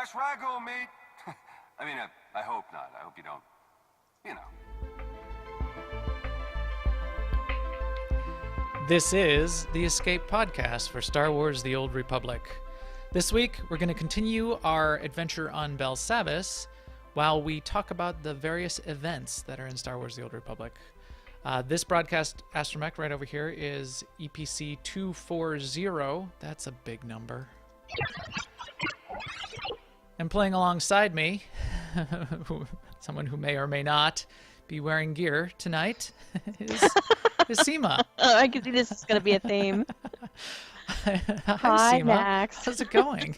That's where I go, mate. I mean, I hope not. I hope you don't, you know. This is the Escape Podcast for Star Wars The Old Republic. This week, we're going to continue our adventure on Belsavis while we talk about the various events that are in Star Wars The Old Republic. This broadcast, Astromech, right over here, is EPC 240. That's a big number. And playing alongside me, someone who may or may not be wearing gear tonight, is Seema. Oh, I can see this is going to be a theme. Hi, Hi, Seema. Max. How's it going?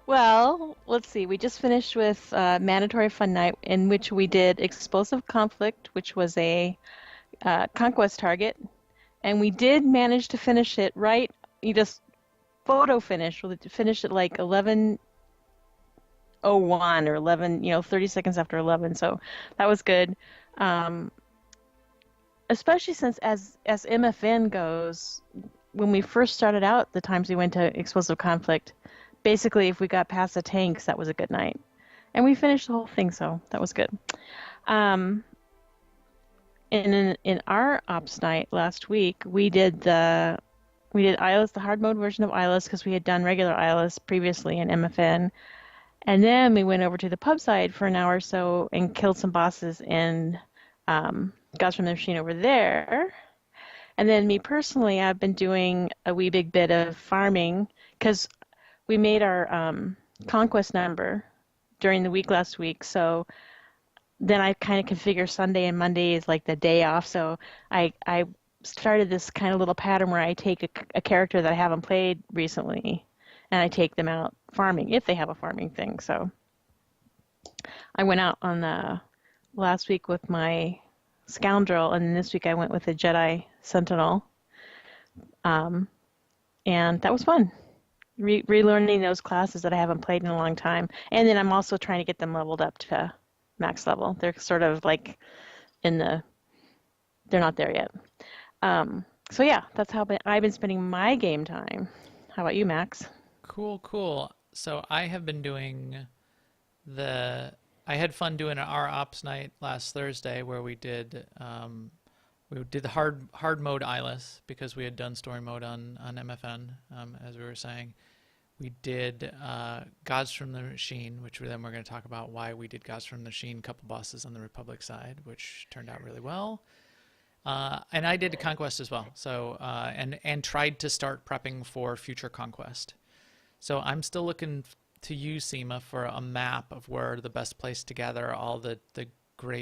Well, let's see. We just finished with Mandatory Fun Night, in which we did Explosive Conflict, which was a conquest target, and we did manage to finish it right. You just photo finish. We finished at like 11:01 or 30 seconds after 11. So that was good. Especially since as MFN goes, when we first started out, the times we went to Explosive Conflict, basically if we got past the tanks, that was a good night. And we finished the whole thing, so that was good. And in our ops night last week, we did ILS, the hard mode version of ILS, because we had done regular ILS previously in MFN. And then we went over to the pub side for an hour or so and killed some bosses in Gods from the Machine over there. And then me personally, I've been doing a wee big bit of farming because we made our conquest number during the week last week. So then I kind of configure Sunday and Monday is like the day off. So I started this kind of little pattern where I take a character that I haven't played recently and I take them out farming if they have a farming thing. So I went out on last week with my Scoundrel, and this week I went with a Jedi Sentinel, and that was fun. Relearning those classes that I haven't played in a long time, and then I'm also trying to get them leveled up to max level. They're sort of like they're not there yet. So yeah, that's how I've been spending my game time. How about you, Max? Cool. So I have been doing I had fun doing our ops night last Thursday where we did the hard mode ILS because we had done story mode on MFN, as we were saying. We did Gods from the Machine, which then we're going to talk about why we did Gods from the Machine, couple bosses on the Republic side, which turned out really well. And I did Conquest as well, so and tried to start prepping for future Conquest. So I'm still looking to use Seema for a map of where the best place to gather all the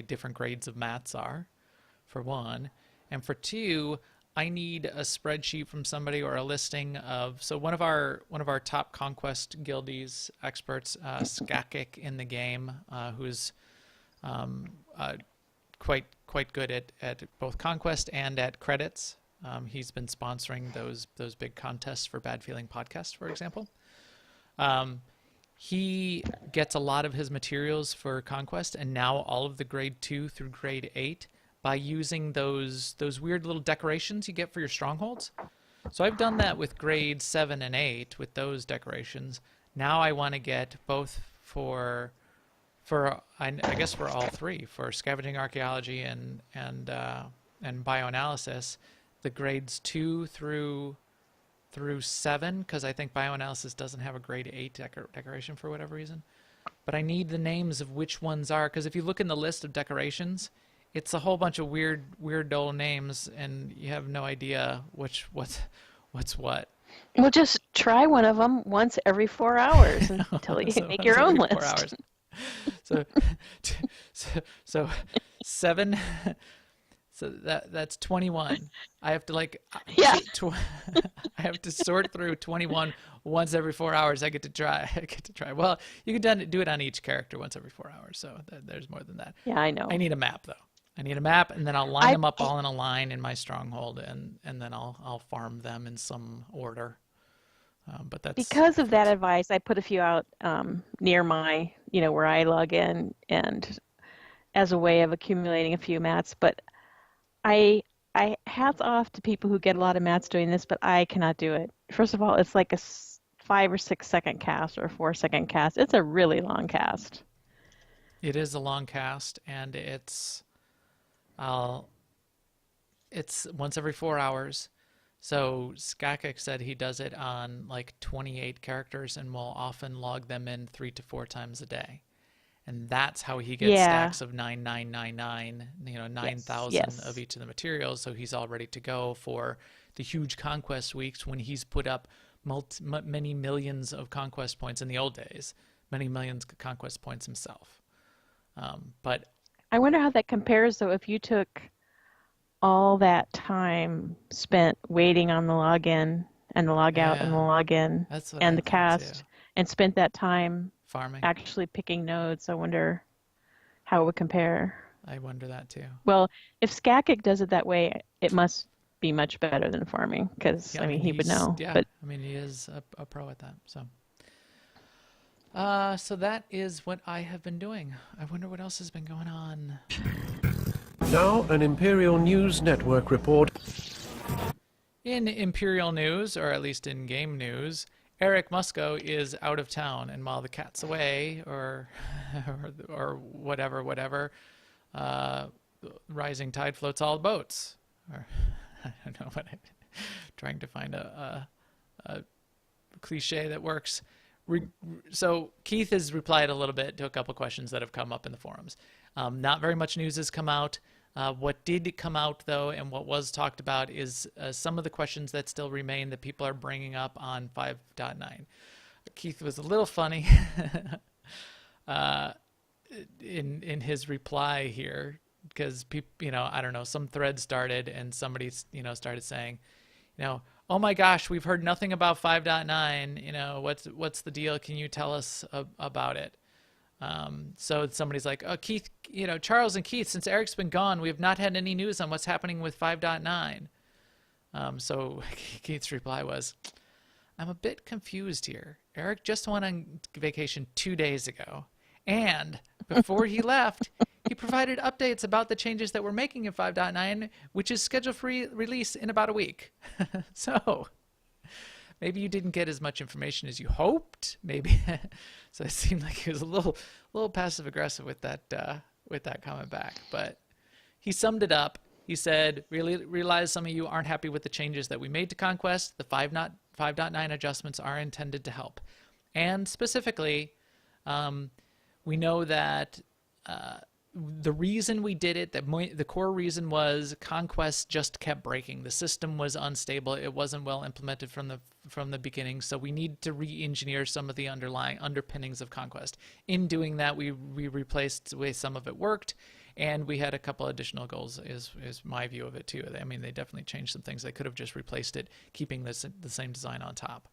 different grades of mats are, for one. And for two, I need a spreadsheet from somebody or a listing of, so one of our top Conquest Guildies experts, Skakik in the game, who's quite good at both Conquest and at credits. He's been sponsoring those big contests for Bad Feeling Podcast, for example. He gets a lot of his materials for Conquest and now all of the grade 2 through grade 8 by using those weird little decorations you get for your strongholds. So I've done that with grade 7 and 8 with those decorations. Now I want to get both for I guess for all three, for scavenging archaeology and bioanalysis, the grades 2 through 7, because I think bioanalysis doesn't have a grade 8 decoration for whatever reason. But I need the names of which ones are, because if you look in the list of decorations, it's a whole bunch of weird old names, and you have no idea what's what. Well, just try one of them once every 4 hours until you make your own list. 4 hours. So 7. So that's 21. I have to Yeah. I have to sort through 21 once every 4 hours. I get to try. Well, you can do it on each character once every 4 hours. So there's more than that. Yeah, I know. I need a map though. I need a map, and then I'll line them up all in a line in my stronghold, and then I'll farm them in some order. But that's because of that advice, I put a few out near my, where I log in, and as a way of accumulating a few mats. But I hats off to people who get a lot of mats doing this, but I cannot do it. First of all, it's like a 5 or 6 second cast or a 4 second cast. It's a really long cast. It is a long cast, and I'll it's once every 4 hours. So Skakik said he does it on like 28 characters and will often log them in 3 to 4 times a day. And that's how he gets Yeah. stacks of 9999, Yes. 9,000 of Yes. each of the materials. So he's all ready to go for the huge conquest weeks when he's put up many millions of conquest points in the old days, many millions of conquest points himself. But I wonder how that compares though if you took all that time spent waiting on the login and the logout and the yeah, login that's what and I the think too. cast and spent that time Farming, actually picking nodes. I wonder how it would compare. I wonder that too. Well, if Skakik does it that way, it must be much better than farming because Yeah, I I mean mean he would know. yeah, But I mean he is a pro at that. So that is what I have been doing. I wonder what else has been going on. Now, an Imperial News Network report. In Imperial news, or at least in game news, Eric Musco is out of town, and while the cat's away, or or whatever, uh, rising tide floats all boats. Or I don't know what I'm trying to find a cliche that works. So Keith has replied a little bit to a couple questions that have come up in the forums. Not very much news has come out. What did come out, though, and what was talked about is some of the questions that still remain that people are bringing up on 5.9. Keith was a little funny in his reply here because people, I don't know, some thread started and somebody, started saying, oh my gosh, we've heard nothing about 5.9. What's the deal? Can you tell us about it? So somebody's like, oh, Keith, Charles and Keith, since Eric's been gone, we have not had any news on what's happening with 5.9. So Keith's reply was, I'm a bit confused here. Eric just went on vacation 2 days ago. And before he left, he provided updates about the changes that we're making in 5.9, which is scheduled for release in about a week. So maybe you didn't get as much information as you hoped. Maybe so it seemed like he was a little passive aggressive with that comment back. But he summed it up. He said, "Really realize some of you aren't happy with the changes that we made to Conquest. The 5.9 adjustments are intended to help, and specifically, we know that." The reason we did it, the core reason was Conquest just kept breaking. The system was unstable. It wasn't well implemented from the beginning. So we need to re-engineer some of the underlying underpinnings of Conquest. In doing that, we replaced the way some of it worked, and we had a couple additional goals. Is my view of it too. I mean, they definitely changed some things. They could have just replaced it, keeping the same design on top.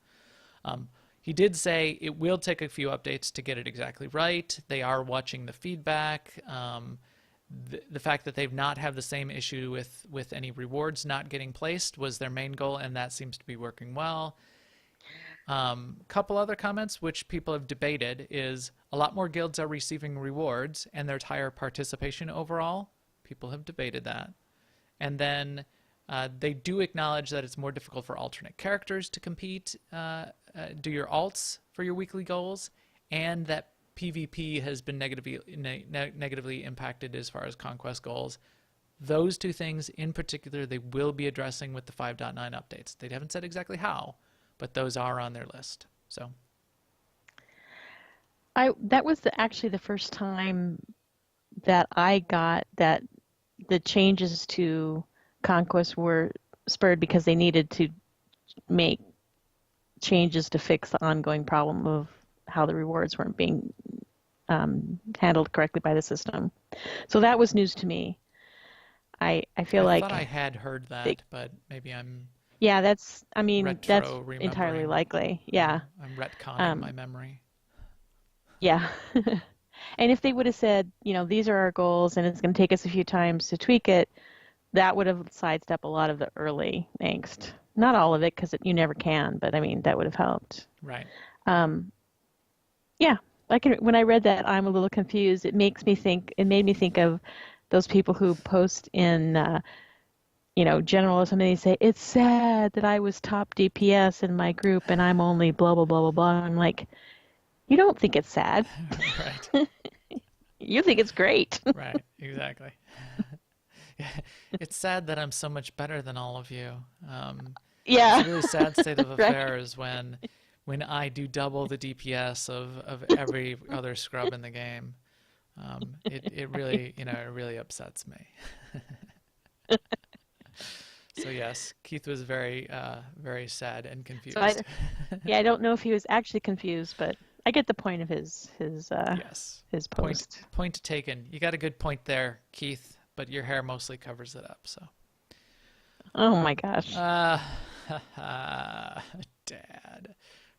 He did say it will take a few updates to get it exactly right. They are watching the feedback. The fact that they've not had the same issue with any rewards not getting placed was their main goal, and that seems to be working well. Couple other comments which people have debated is a lot more guilds are receiving rewards and there's higher participation overall. People have debated that. And then they do acknowledge that it's more difficult for alternate characters to compete, do your alts for your weekly goals, and that PvP has been negatively impacted as far as Conquest goals. Those two things in particular they will be addressing with the 5.9 updates. They haven't said exactly how, but those are on their list. So that was actually the first time that I got that the changes to Conquest were spurred because they needed to make changes to fix the ongoing problem of how the rewards weren't being handled correctly by the system. So that was news to me. I feel I like thought I had heard that, but maybe I'm yeah, that's that's retro entirely remembering. likely. Yeah. I'm retconning my memory. Yeah. And if they would have said, these are our goals and it's going to take us a few times to tweak it, that would have sidestepped a lot of the early angst. Not all of it, because you never can, but I mean, that would have helped. Right. Yeah. When I read that, I'm a little confused. It made me think of those people who post in general or something, they say, it's sad that I was top DPS in my group and I'm only blah, blah, blah, blah, blah. I'm like, you don't think it's sad. Right. You think it's great. Right. Exactly. It's sad that I'm so much better than all of you. Yeah. It's a really sad state of Right. affairs when I do double the DPS of every other scrub in the game. It really, it really upsets me. So yes, Keith was very, very sad and confused. So I don't know if he was actually confused, but I get the point of Yes. his post. Point taken. You got a good point there, Keith, but your hair mostly covers it up, so. Oh my gosh. Dad.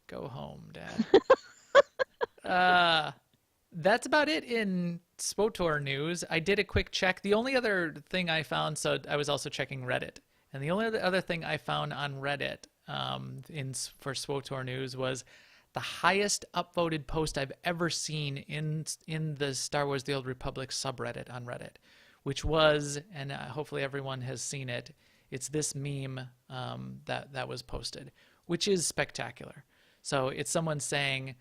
Go home, Dad. That's about it in SWTOR news. I did a quick check. The only other thing I found, so I was also checking Reddit, and the only other thing I found on Reddit for SWTOR news was the highest upvoted post I've ever seen in the Star Wars: The Old Republic subreddit on Reddit, which was, and hopefully everyone has seen it, it's this meme that was posted, which is spectacular. So it's someone saying,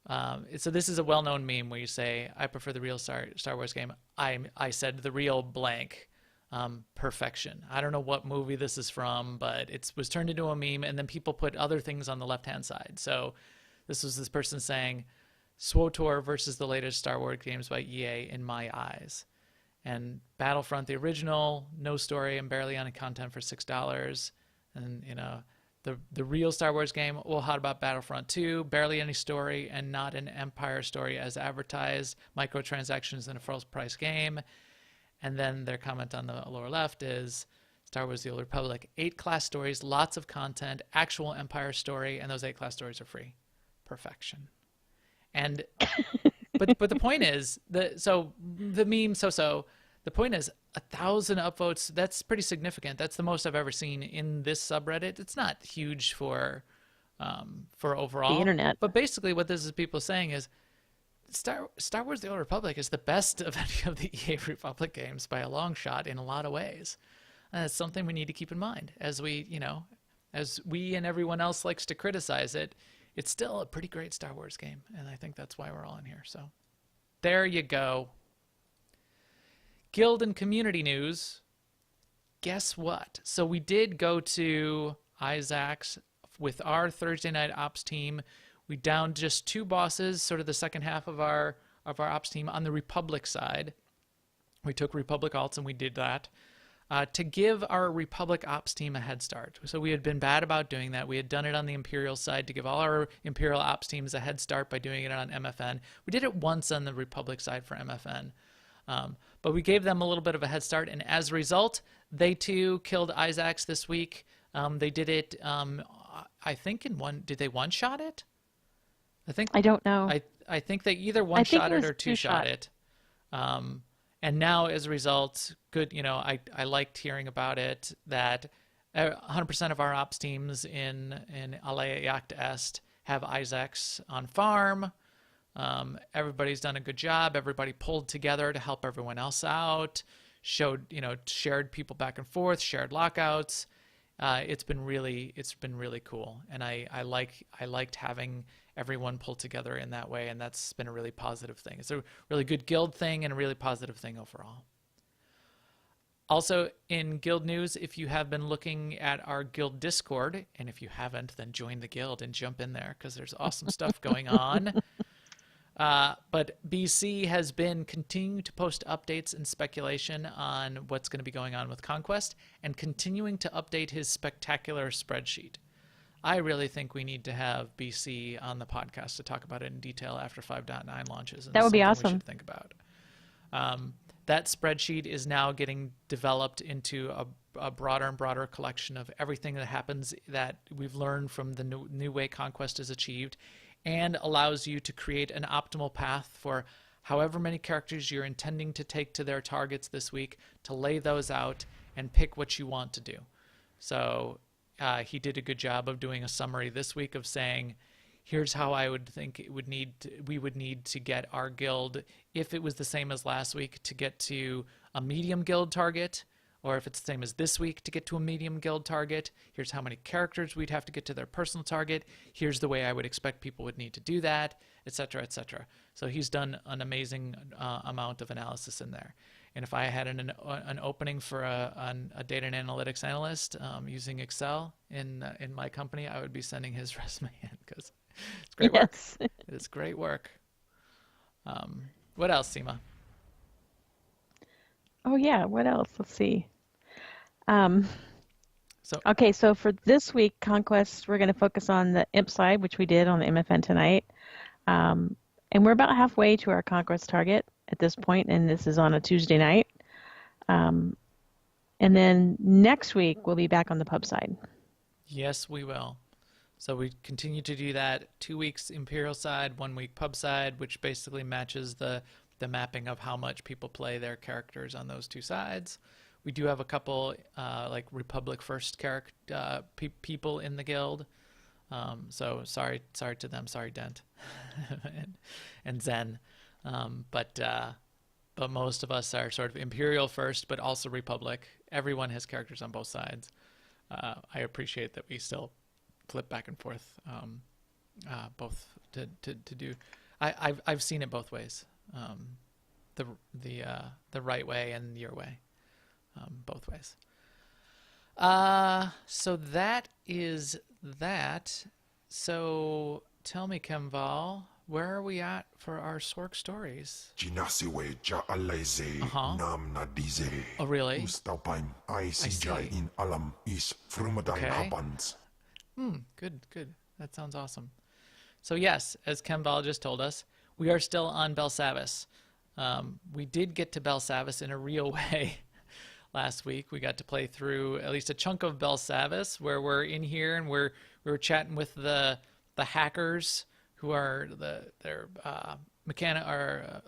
so this is a well-known meme where you say, I prefer the real Star Wars game. I said the real blank, perfection. I don't know what movie this is from, but it was turned into a meme, and then people put other things on the left-hand side. So this was this person saying, SWTOR versus the latest Star Wars games by EA in my eyes. And Battlefront, the original, no story and barely any content for $6. And, the real Star Wars game, well, how about Battlefront 2? Barely any story and not an Empire story as advertised. Microtransactions in a full price game. And then their comment on the lower left is Star Wars: The Old Republic. 8 class stories, lots of content, actual Empire story, and those 8 class stories are free. Perfection. And but the point is the meme the point is 1,000 upvotes. That's pretty significant. That's the most I've ever seen in this subreddit. It's not huge for overall The internet. but basically what this is people saying is Star Wars: The Old Republic is the best of any of the EA Republic games by a long shot in a lot of ways. And that's something we need to keep in mind as we and everyone else likes to criticize it. It's still a pretty great Star Wars game, and I think that's why we're all in here. So there you go. Guild and community news. Guess what? So we did go to Isaac's with our Thursday night ops team. We downed just 2 bosses, sort of the second half of our ops team on the Republic side. We took Republic alts and we did that. To give our Republic ops team a head start. So we had been bad about doing that. We had done it on the Imperial side to give all our Imperial ops teams a head start by doing it on MFN. We did it once on the Republic side for MFN. But we gave them a little bit of a head start, and as a result, they too killed Isaacs this week. They did it, I think did they one-shot it? I don't know. I think they either one-shot it or two-shot. two-shot it. And now, as a result, good. I liked hearing about it. That 100% of our ops teams in Alea Yacht Est have Isaacs on farm. Everybody's done a good job. Everybody pulled together to help everyone else out. Shared people back and forth. Shared lockouts. It's been really cool, and I liked having everyone pull together in that way, and that's been a really positive thing. It's a really good guild thing and a really positive thing overall. Also, in guild news, if you have been looking at our guild Discord, and if you haven't, then join the guild and jump in there because there's awesome stuff going on. But BC has been continuing to post updates and speculation on what's going to be going on with Conquest and continuing to update his spectacular spreadsheet. I really think we need to have BC on the podcast to talk about it in detail after 5.9 launches. And That would be something awesome. We should think about. That spreadsheet is now getting developed into a broader and broader collection of everything that happens that we've learned from the new way Conquest is achieved, and allows you to create an optimal path for however many characters you're intending to take to their targets this week, to lay those out and pick what you want to do. So he did a good job of doing a summary this week of saying, here's how I would think we would need to get our guild, if it was the same as last week, to get to a medium guild target, or if it's the same as this week to get to a medium guild target. Here's how many characters we'd have to get to their personal target. Here's the way I would expect people would need to do that, etc., etc. So he's done an amazing amount of analysis in there. And if I had an opening for a data and analytics analyst using Excel in my company, I would be sending his resume in because it's great work. Yes. It is great work. What else, Seema? Oh yeah, what else? Let's see. So Okay, so for this week, Conquest, we're going to focus on the imp side, which we did on the MFN tonight. And we're about halfway to our Conquest target at this point, and this is on a Tuesday night. And then next week, we'll be back on the pub side. yes, we will. So we continue to do that 2 weeks Imperial side, 1 week pub side, which basically matches the mapping of how much people play their characters on those two sides. We do have a couple like Republic First people in the guild. So sorry to them. Sorry, Dent and Zen. But most of us are sort of Imperial first, but also Republic. Everyone has characters on both sides. I appreciate that we still flip back and forth, both to do. I've seen it both ways, the right way and your way, both ways. So that is that. So tell me, Kemval, where are we at for our Sork stories? Jinasiwe ja alaize nam na dize. Oh, really? Ustaupain I sijai see. in alam is frumadai Okay. habans. Good. That sounds awesome. So yes, as Kemval just told us, we are still on Belsavis. We did get to Belsavis in a real way last week. We got to play through at least a chunk of Belsavis, where we're in here and we were chatting with the hackers who are their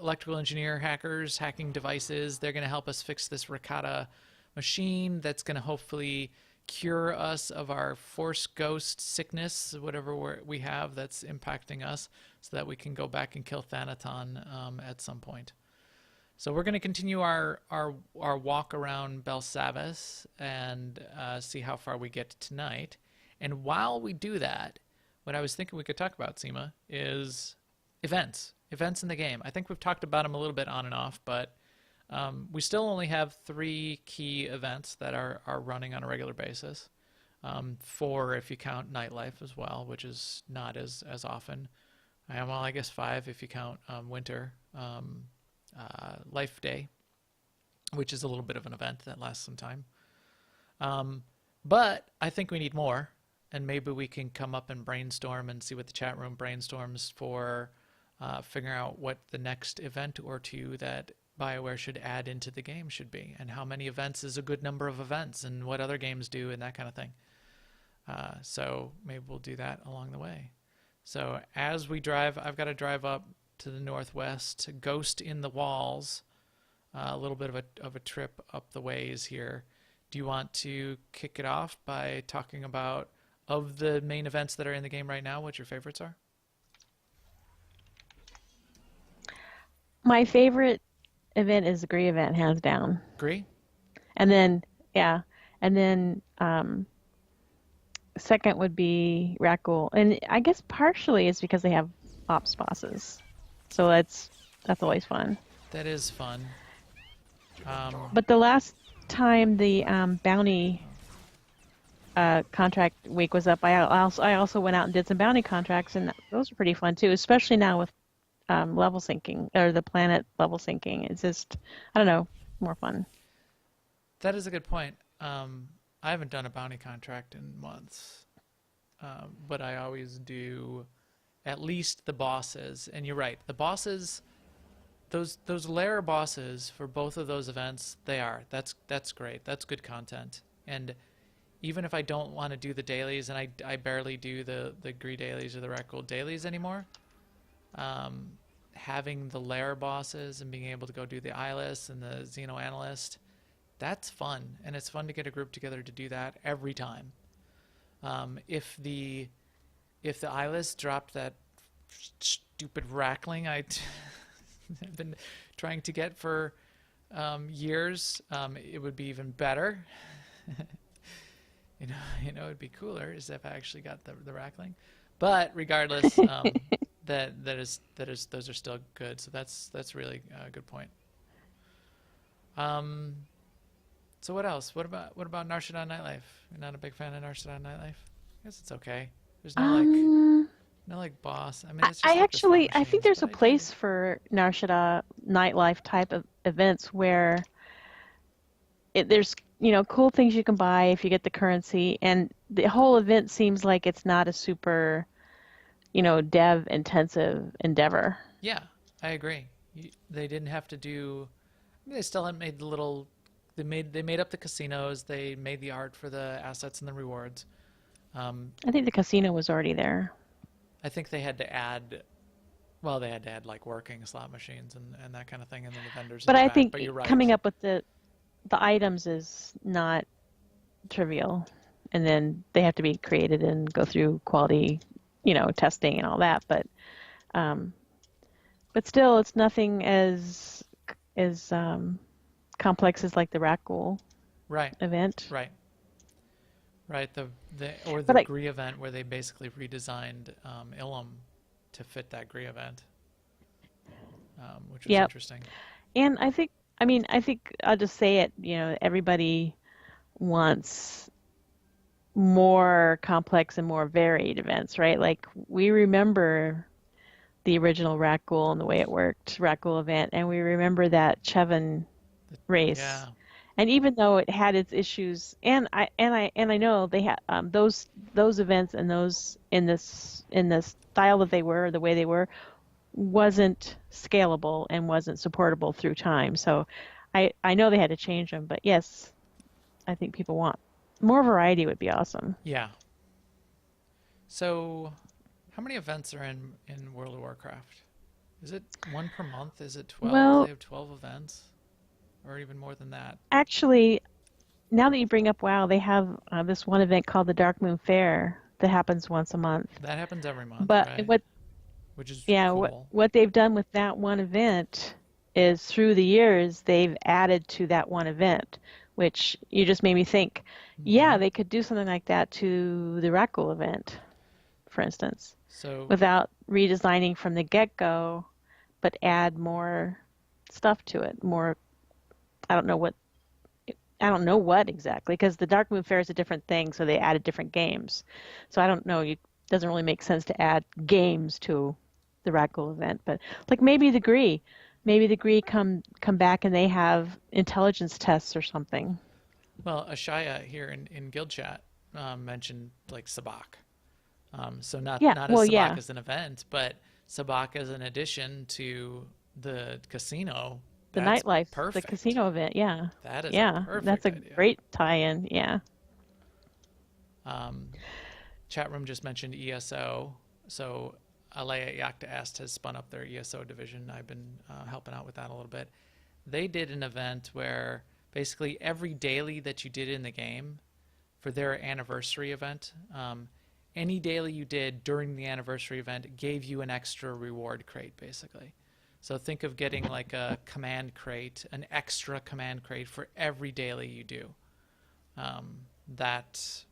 electrical engineer hackers hacking devices. They're going to help us fix this Ricotta machine that's going to hopefully cure us of our Force Ghost sickness, whatever we have that's impacting us, so that we can go back and kill Thanaton at some point. So we're going to continue our walk around Belsavis and see how far we get tonight. And while we do that, what I was thinking we could talk about, Seema, is events in the game. I think we've talked about them a little bit on and off, but we still only have 3 key events that are running on a regular basis. 4 if you count Nightlife as well, which is not as often. Well, I guess 5 if you count Winter. Life Day, which is a little bit of an event that lasts some time. But I think we need more, and maybe we can come up and brainstorm and see what the chat room brainstorms for figuring out what the next event or 2 that BioWare should add into the game should be, and how many events is a good number of events, and what other games do, and that kind of thing. So maybe we'll do that along the way. So as we drive, I've got to drive up to the northwest, Ghost in the Walls, a little bit of a trip up the ways here. Do you want to kick it off by talking about, of the main events that are in the game right now, what your favorites are? My favorite event is the Gree event, hands down. Agree? And then, yeah. And then second would be Rakul. And I guess partially it's because they have ops bosses. So that's always fun. That is fun. But the last time the bounty contract week was up, I also went out and did some bounty contracts, and those are pretty fun too, especially now with level syncing, or the planet level syncing. It's just, I don't know, more fun. That is a good point. I haven't done a bounty contract in months, but I always do at least the bosses. And you're right, the bosses, those lair bosses for both of those events, that's great. That's good content. And even if I don't want to do the dailies, and I barely do the Gree dailies or the Rakul dailies anymore, having the lair bosses and being able to go do the Eyeless and the Xeno Analyst, that's fun. And it's fun to get a group together to do that every time. If the Eyeless dropped that stupid Rackling I've been trying to get for years, it would be even better. It'd be cooler is if I actually got the Rackling. But regardless, those are still good. So that's really a good point. So what else? What about Narshada Nightlife? You're not a big fan of Narshada Nightlife? I guess it's okay. There's no like boss. I mean, it's just I like the slot actually I think machines, there's a but I place for Narshada nightlife type of events where there's cool things you can buy if you get the currency, and the whole event seems like it's not a super dev intensive endeavor. Yeah, I agree. They didn't have to do. I mean, they still hadn't made the little. They made up the casinos. They made the art for the assets and the rewards. I think the casino was already there. I think they had to add. Well, they had to add like working slot machines and that kind of thing, and then the vendors. But in the I back. think But you're right. coming up with the items is not trivial, and then they have to be created and go through quality, testing and all that. But still, it's nothing as complex as like the Rackle Right. event. Right. Right. The But like, Gree event where they basically redesigned Ilum to fit that Gree event, which was Yep. interesting. And I think I'll just say it, everybody wants more complex and more varied events, right? Like we remember the original Rackle and the way it worked, Rackle event, and we remember that Chevin race. Yeah. And even though it had its issues, and I know they had those events and those in the style that they were, the way they were, wasn't scalable and wasn't supportable through time. So I know they had to change them, but yes, I think people want more variety would be awesome. Yeah. So, how many events are in World of Warcraft? Is it one per month? Is it 12? Well, They have 12 events, or even more than that. actually, now that you bring up WoW, they have this one event called the Dark Moon Fair that happens once a month. That happens every month, But right? Which is cool. what they've done with that one event is through the years they've added to that one event, which you just made me think, yeah, they could do something like that to the Rackle event, for instance, So, without redesigning from the get-go, but add more stuff to it. More, I don't know what exactly, because the Dark Moon Fair is a different thing, so they added different games. So I don't know. It doesn't really make sense to add games to the Rackle event, but like maybe the Gree come back and they have intelligence tests or something. well, Ashaya here in Guild Chat mentioned like Sabak. So not Yeah, not well, as Sabak yeah. as an event, but Sabak as an addition to the casino. The That's nightlife, perfect. the casino event, yeah. That is a Yeah, perfect that's a idea. great tie-in, yeah. Chat room just mentioned ESO. So Alea Yakta Est has spun up their ESO division. I've been helping out with that a little bit. They did an event where basically every daily that you did in the game for their anniversary event, any daily you did during the anniversary event gave you an extra reward crate, basically. So think of getting like a command crate, an extra command crate for every daily you do. That,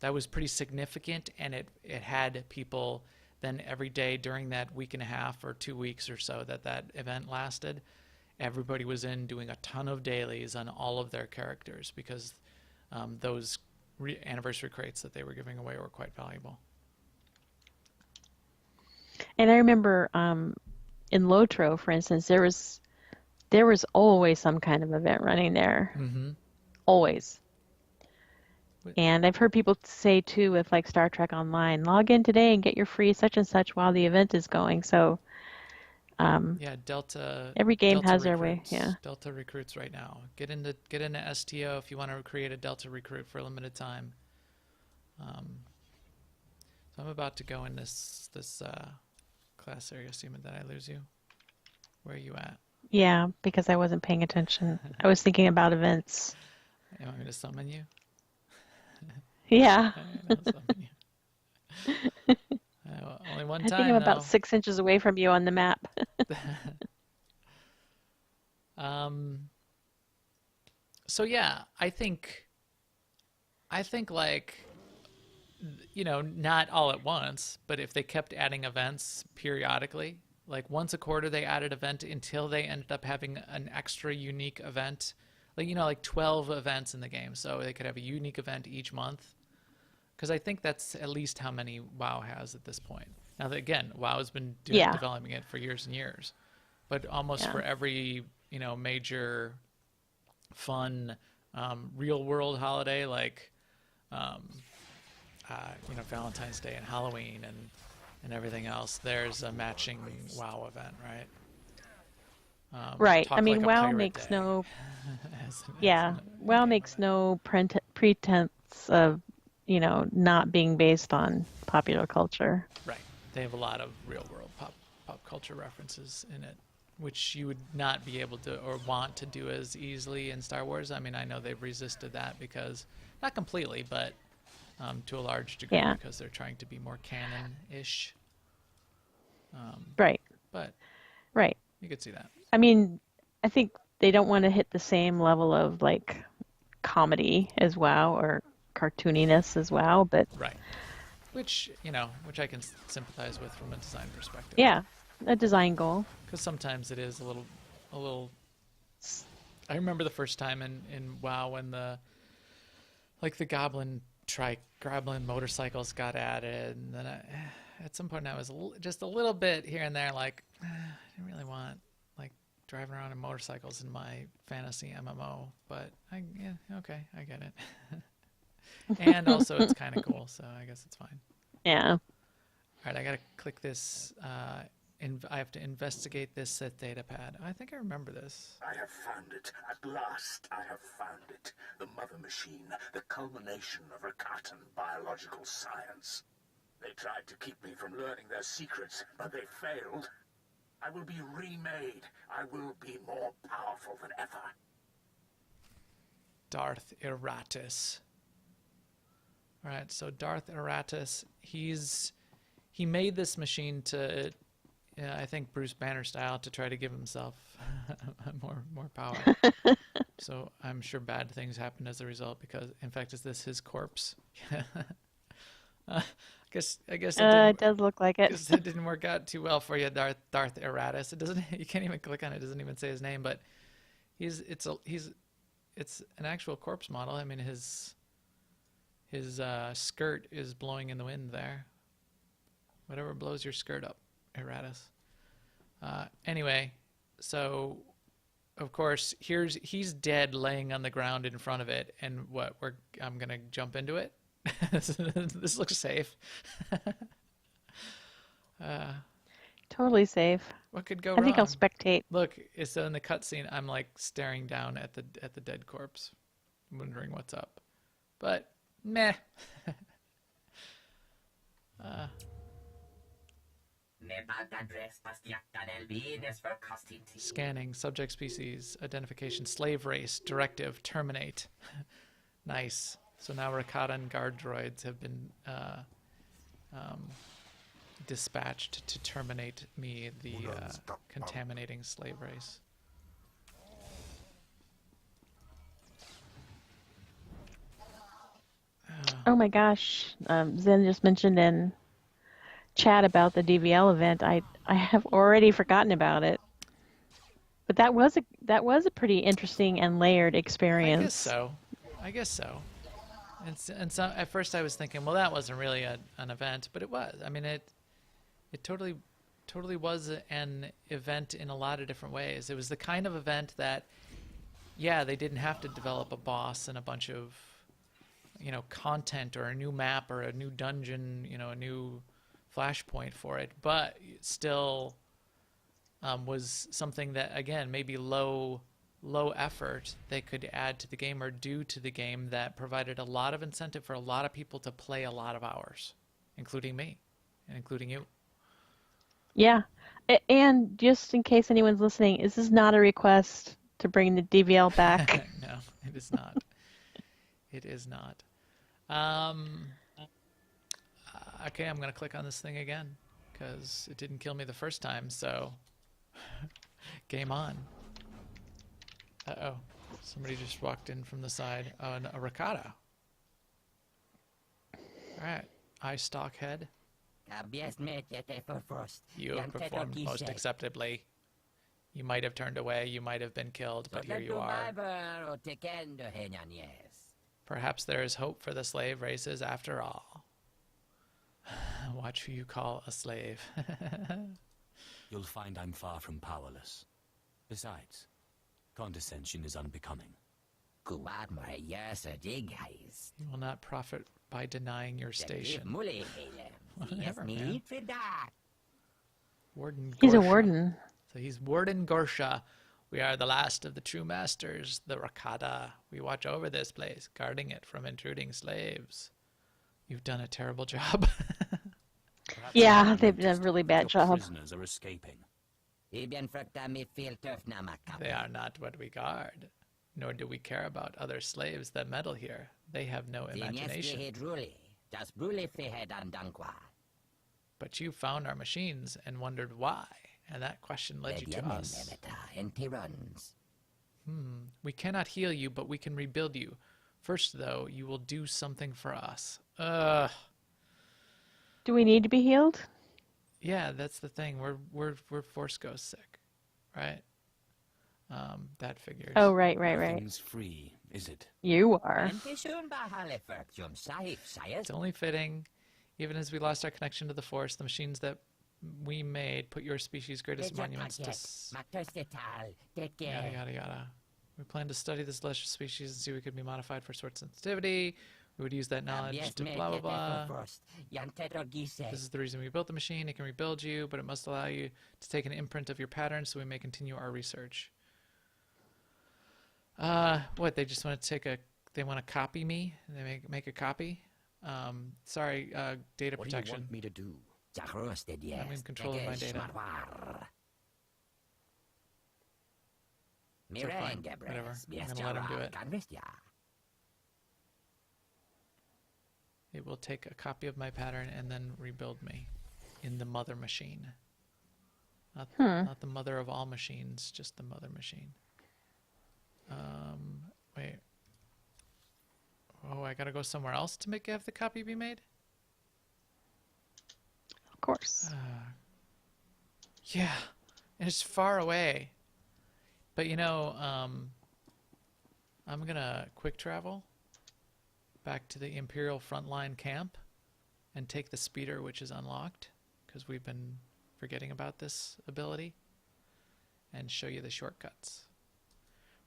that was pretty significant, and it had people then every day during that week and a half or 2 weeks or so that event lasted, everybody was in doing a ton of dailies on all of their characters because those anniversary crates that they were giving away were quite valuable. And I remember in Lotro, for instance, there was always some kind of event running there. Mm-hmm. Always. And I've heard people say too with like Star Trek Online, log in today and get your free such and such while the event is going. So Yeah, Delta. every game Delta has their way. recruits. Yeah. Delta recruits right now. Get into STO if you want to create a Delta recruit for a limited time. So I'm about to go in this class area. Assuming that I lose you. Where are you at? Yeah, because I wasn't paying attention. I was thinking about events. You want me to summon you? Yeah. I'll summon you. Only one I time think I'm though. about 6 inches away from you on the map. So yeah, I think like, not all at once, but if they kept adding events periodically, like once a quarter they added event until they ended up having an extra unique event, like like 12 events in the game, so they could have a unique event each month. Because I think that's at least how many WoW has at this point. Now, again, WoW has been Yeah. developing it for years and years, but almost Yeah. for every major fun real world holiday like Valentine's Day and Halloween and everything else, there's a matching WoW event, right? Right. Talk I mean, like a WoW pirate makes day. no As an- as yeah, an- WoW game, makes no pretense of, not being based on popular culture. right. They have a lot of real world pop culture references in it, which you would not be able to or want to do as easily in Star Wars. I mean, I know they've resisted that because, not completely, but to a large degree, Yeah. because they're trying to be more canon-ish. Right. But Right. you could see that. I mean, I think they don't want to hit the same level of like comedy as WoW or cartooniness as WoW, but Right. Which I can sympathize with from a design perspective. yeah, a design goal. Because sometimes it is a little. I remember the first time in WoW when the goblin motorcycles got added, and then at some point I was just a little bit here and there like, I didn't really want like driving around in motorcycles in my fantasy MMO, but okay, I get it. And also it's kind of cool, so I guess it's fine. Yeah. All right, I gotta click this. I have to investigate this set data pad. I think I remember this. I have found it. At last, I have found it. The mother machine, the culmination of Rakatan biological science. They tried to keep me from learning their secrets, but they failed. I will be remade. I will be more powerful than ever. Darth Eratus. All right, so Darth Eratus, he made this machine to, I think Bruce Banner style, to try to give himself more power. So I'm sure bad things happened as a result because, in fact, is this his corpse? I guess It does look like it. guess it didn't work out too well for you, Darth Eratus. It doesn't. You can't even click on it. It doesn't even say his name, but it's an actual corpse model. I mean, his skirt is blowing in the wind there. Whatever blows your skirt up, Eratus. Anyway, so of course he's dead, laying on the ground in front of it, and I'm gonna jump into it. This looks safe. Totally safe. What could go I think I'll wrong? spectate. Look, it's in the cutscene. I'm like staring down at the dead corpse, wondering what's up. But meh. Scanning subject species identification, slave race, directive, terminate. Nice. So now Rakatan guard droids have been dispatched to terminate me, the contaminating slave race. Oh my gosh. Zen just mentioned in chat about the DVL event. I have already forgotten about it. But that was a pretty interesting and layered experience. I guess so. And so at first I was thinking, well, that wasn't really an event, but it was. I mean, it totally was an event in a lot of different ways. It was the kind of event that, yeah, they didn't have to develop a boss and a bunch of, content or a new map or a new dungeon, a new flashpoint for it, but it still was something that, again, maybe low effort they could add to the game or do to the game that provided a lot of incentive for a lot of people to play a lot of hours, including me and including you. Yeah. And just in case anyone's listening, this is not a request to bring the DVL back. No, it is not. It is not. Okay, I'm going to click on this thing again because it didn't kill me the first time, so game on. Uh-oh. Somebody just walked in from the side. Oh, a ricotta. Alright. Eye stalk head. You have performed most acceptably. You might have turned away, you might have been killed, but here you are. Perhaps there is hope for the slave races after all. Watch who you call a slave. You'll find I'm far from powerless. Besides, condescension is unbecoming. You will not profit by denying your station. Whatever, man. Warden He's a Gorsha. warden. So he's Warden Gorsha. We are the last of the true masters, the Rakata. We watch over this place, guarding it from intruding slaves. You've done a terrible job. Yeah, they've done a really bad Your job. prisoners are escaping. They are not what we guard, nor do we care about other slaves that meddle here. They have no imagination. But you found our machines and wondered why, and that question led you to us. We cannot heal you, but we can rebuild you. First, though, you will do something for us. Do we need to be healed? Yeah, that's the thing. We're Force Ghost sick, right? That figures. Oh, right. Nothing's free, is it? You are. It's only fitting. Even as we lost our connection to the Force, the machines that we made put your species' greatest monuments to... Yada, yada, yada. We plan to study the celestial species and see if we could be modified for sword sensitivity. We would use that knowledge to blah, blah, blah. This is the reason we built the machine. It can rebuild you, but it must allow you to take an imprint of your pattern so we may continue our research. What, they just want to take a... They want to copy me? They make a copy? Sorry, data What do you protection. want me to do? I'm in control of my data. So fine, whatever. I'm gonna let him do it. It will take a copy of my pattern and then rebuild me in the mother machine. Not the mother of all machines, just the mother machine. Wait. Oh, I gotta go somewhere else to have the copy be made? Of course. Yeah, and it's far away. But you know, I'm gonna quick travel back to the Imperial Frontline camp and take the speeder, which is unlocked, because we've been forgetting about this ability, and show you the shortcuts.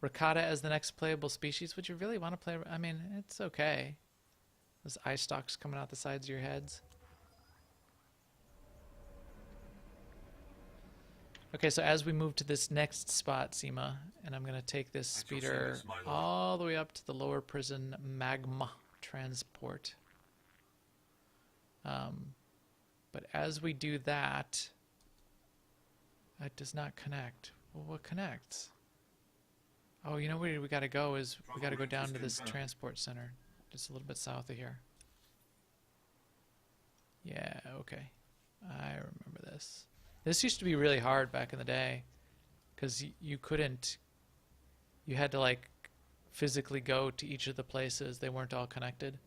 Rakata as the next playable species. Would you really want to play? I mean, it's okay. Those eye stalks coming out the sides of your heads. Okay, so as we move to this next spot, Seema, and I'm going to take this speeder all the way up to the lower prison magma transport. But as we do that, it does not connect. Well, what connects? Oh, you know where we got to go is we got to go down to this transport center, just a little bit south of here. Yeah, okay. I remember this. This used to be really hard back in the day, because you couldn't, you had to like physically go to each of the places. They weren't all connected.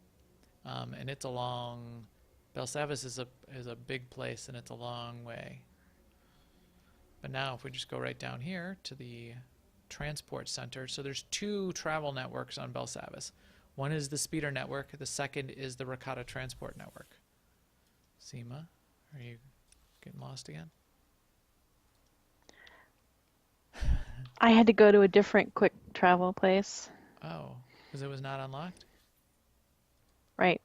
And it's a long, Belsavis is a big place, and it's a long way. But now if we just go right down here to the transport center, so there's two travel networks on Belsavis. One is the speeder network, the second is the Rakata transport network. Seema, are you getting lost again? I had to go to a different quick travel place. Oh, because it was not unlocked? Right.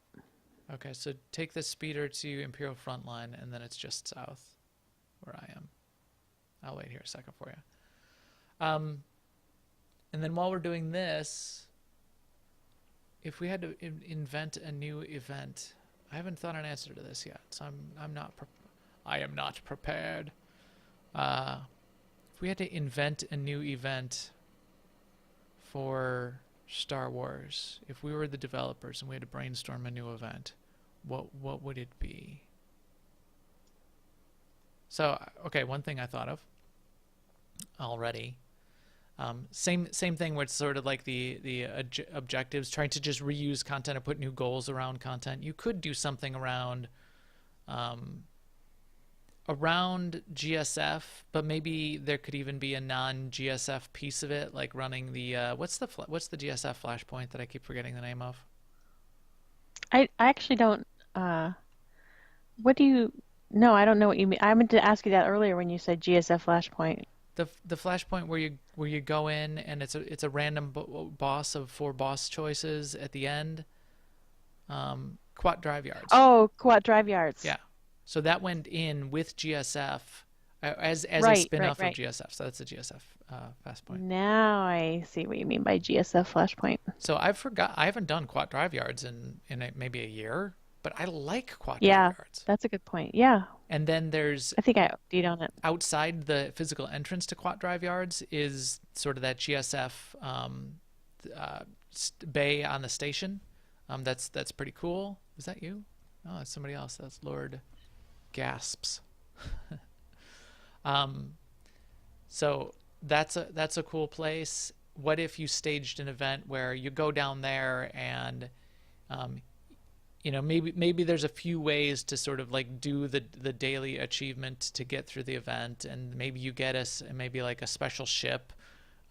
Okay, so take the speeder to Imperial Frontline, and then it's just south where I am. I'll wait here a second for you. And then while we're doing this, if we had to invent a new event, I haven't thought an answer to this yet, so I am not prepared. If we had to invent a new event for Star Wars, if we were the developers and we had to brainstorm a new event, what would it be? So, okay, one thing I thought of already, Same thing where it's sort of like the objectives, trying to just reuse content or put new goals around content. You could do something around GSF, but maybe there could even be a non-GSF piece of it, like running the what's the GSF flashpoint that I keep forgetting the name of? I actually don't. What do you? No, I don't know what you mean. I meant to ask you that earlier when you said GSF Flashpoint. The flashpoint where you go in and it's a random boss of 4 boss choices at the end. Quat Drive Yards. Oh, Quat Drive Yards. Yeah. So that went in with GSF as a Right, spin-off right. of GSF. So that's a GSF fast point. Now I see what you mean by GSF Flashpoint. So I haven't done Quat Drive Yards in maybe a year, but I like Quat Yeah, Drive Yards. that's a good point. Yeah, And then there's I think I OD'd on it. outside the physical entrance to Quat Drive Yards is sort of that GSF bay on the station. That's pretty cool. Is that you? Oh, that's somebody else. That's Lord Gasps. So that's a cool place. What if you staged an event where you go down there and maybe there's a few ways to sort of like do the daily achievement to get through the event, and maybe you get maybe like a special ship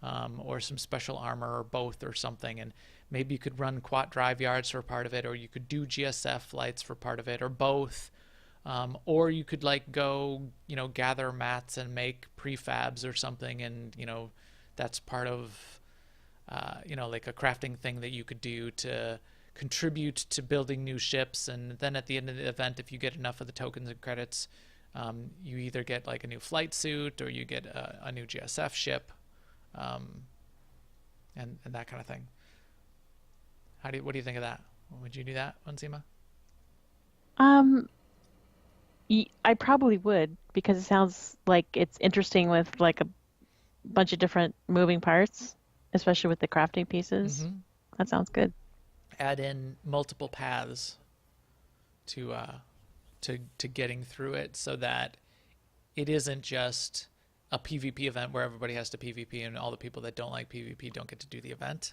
or some special armor or both or something, and maybe you could run Quat Drive Yards for part of it, or you could do GSF flights for part of it, or both. Or you could like go, gather mats and make prefabs or something, and that's part of like a crafting thing that you could do to contribute to building new ships. And then at the end of the event, if you get enough of the tokens and credits, you either get like a new flight suit or you get a new GSF ship, and that kind of thing. What do you think of that? Would you do that, Onsima? I probably would, because it sounds like it's interesting with like a bunch of different moving parts, especially with the crafting pieces. Mm-hmm. That sounds good. Add in multiple paths to getting through it, so that it isn't just a PvP event where everybody has to PvP and all the people that don't like PvP don't get to do the event.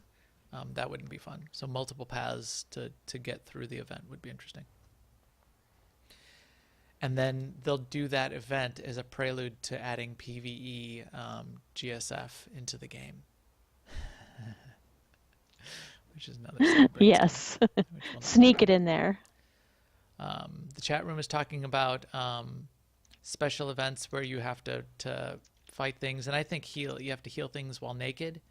That wouldn't be fun. So multiple paths to get through the event would be interesting. And then they'll do that event as a prelude to adding PvE GSF into the game. Which is another celebration. Yes. Sneak it in there. The chat room is talking about special events where you have to fight things, and I think you have to heal things while naked.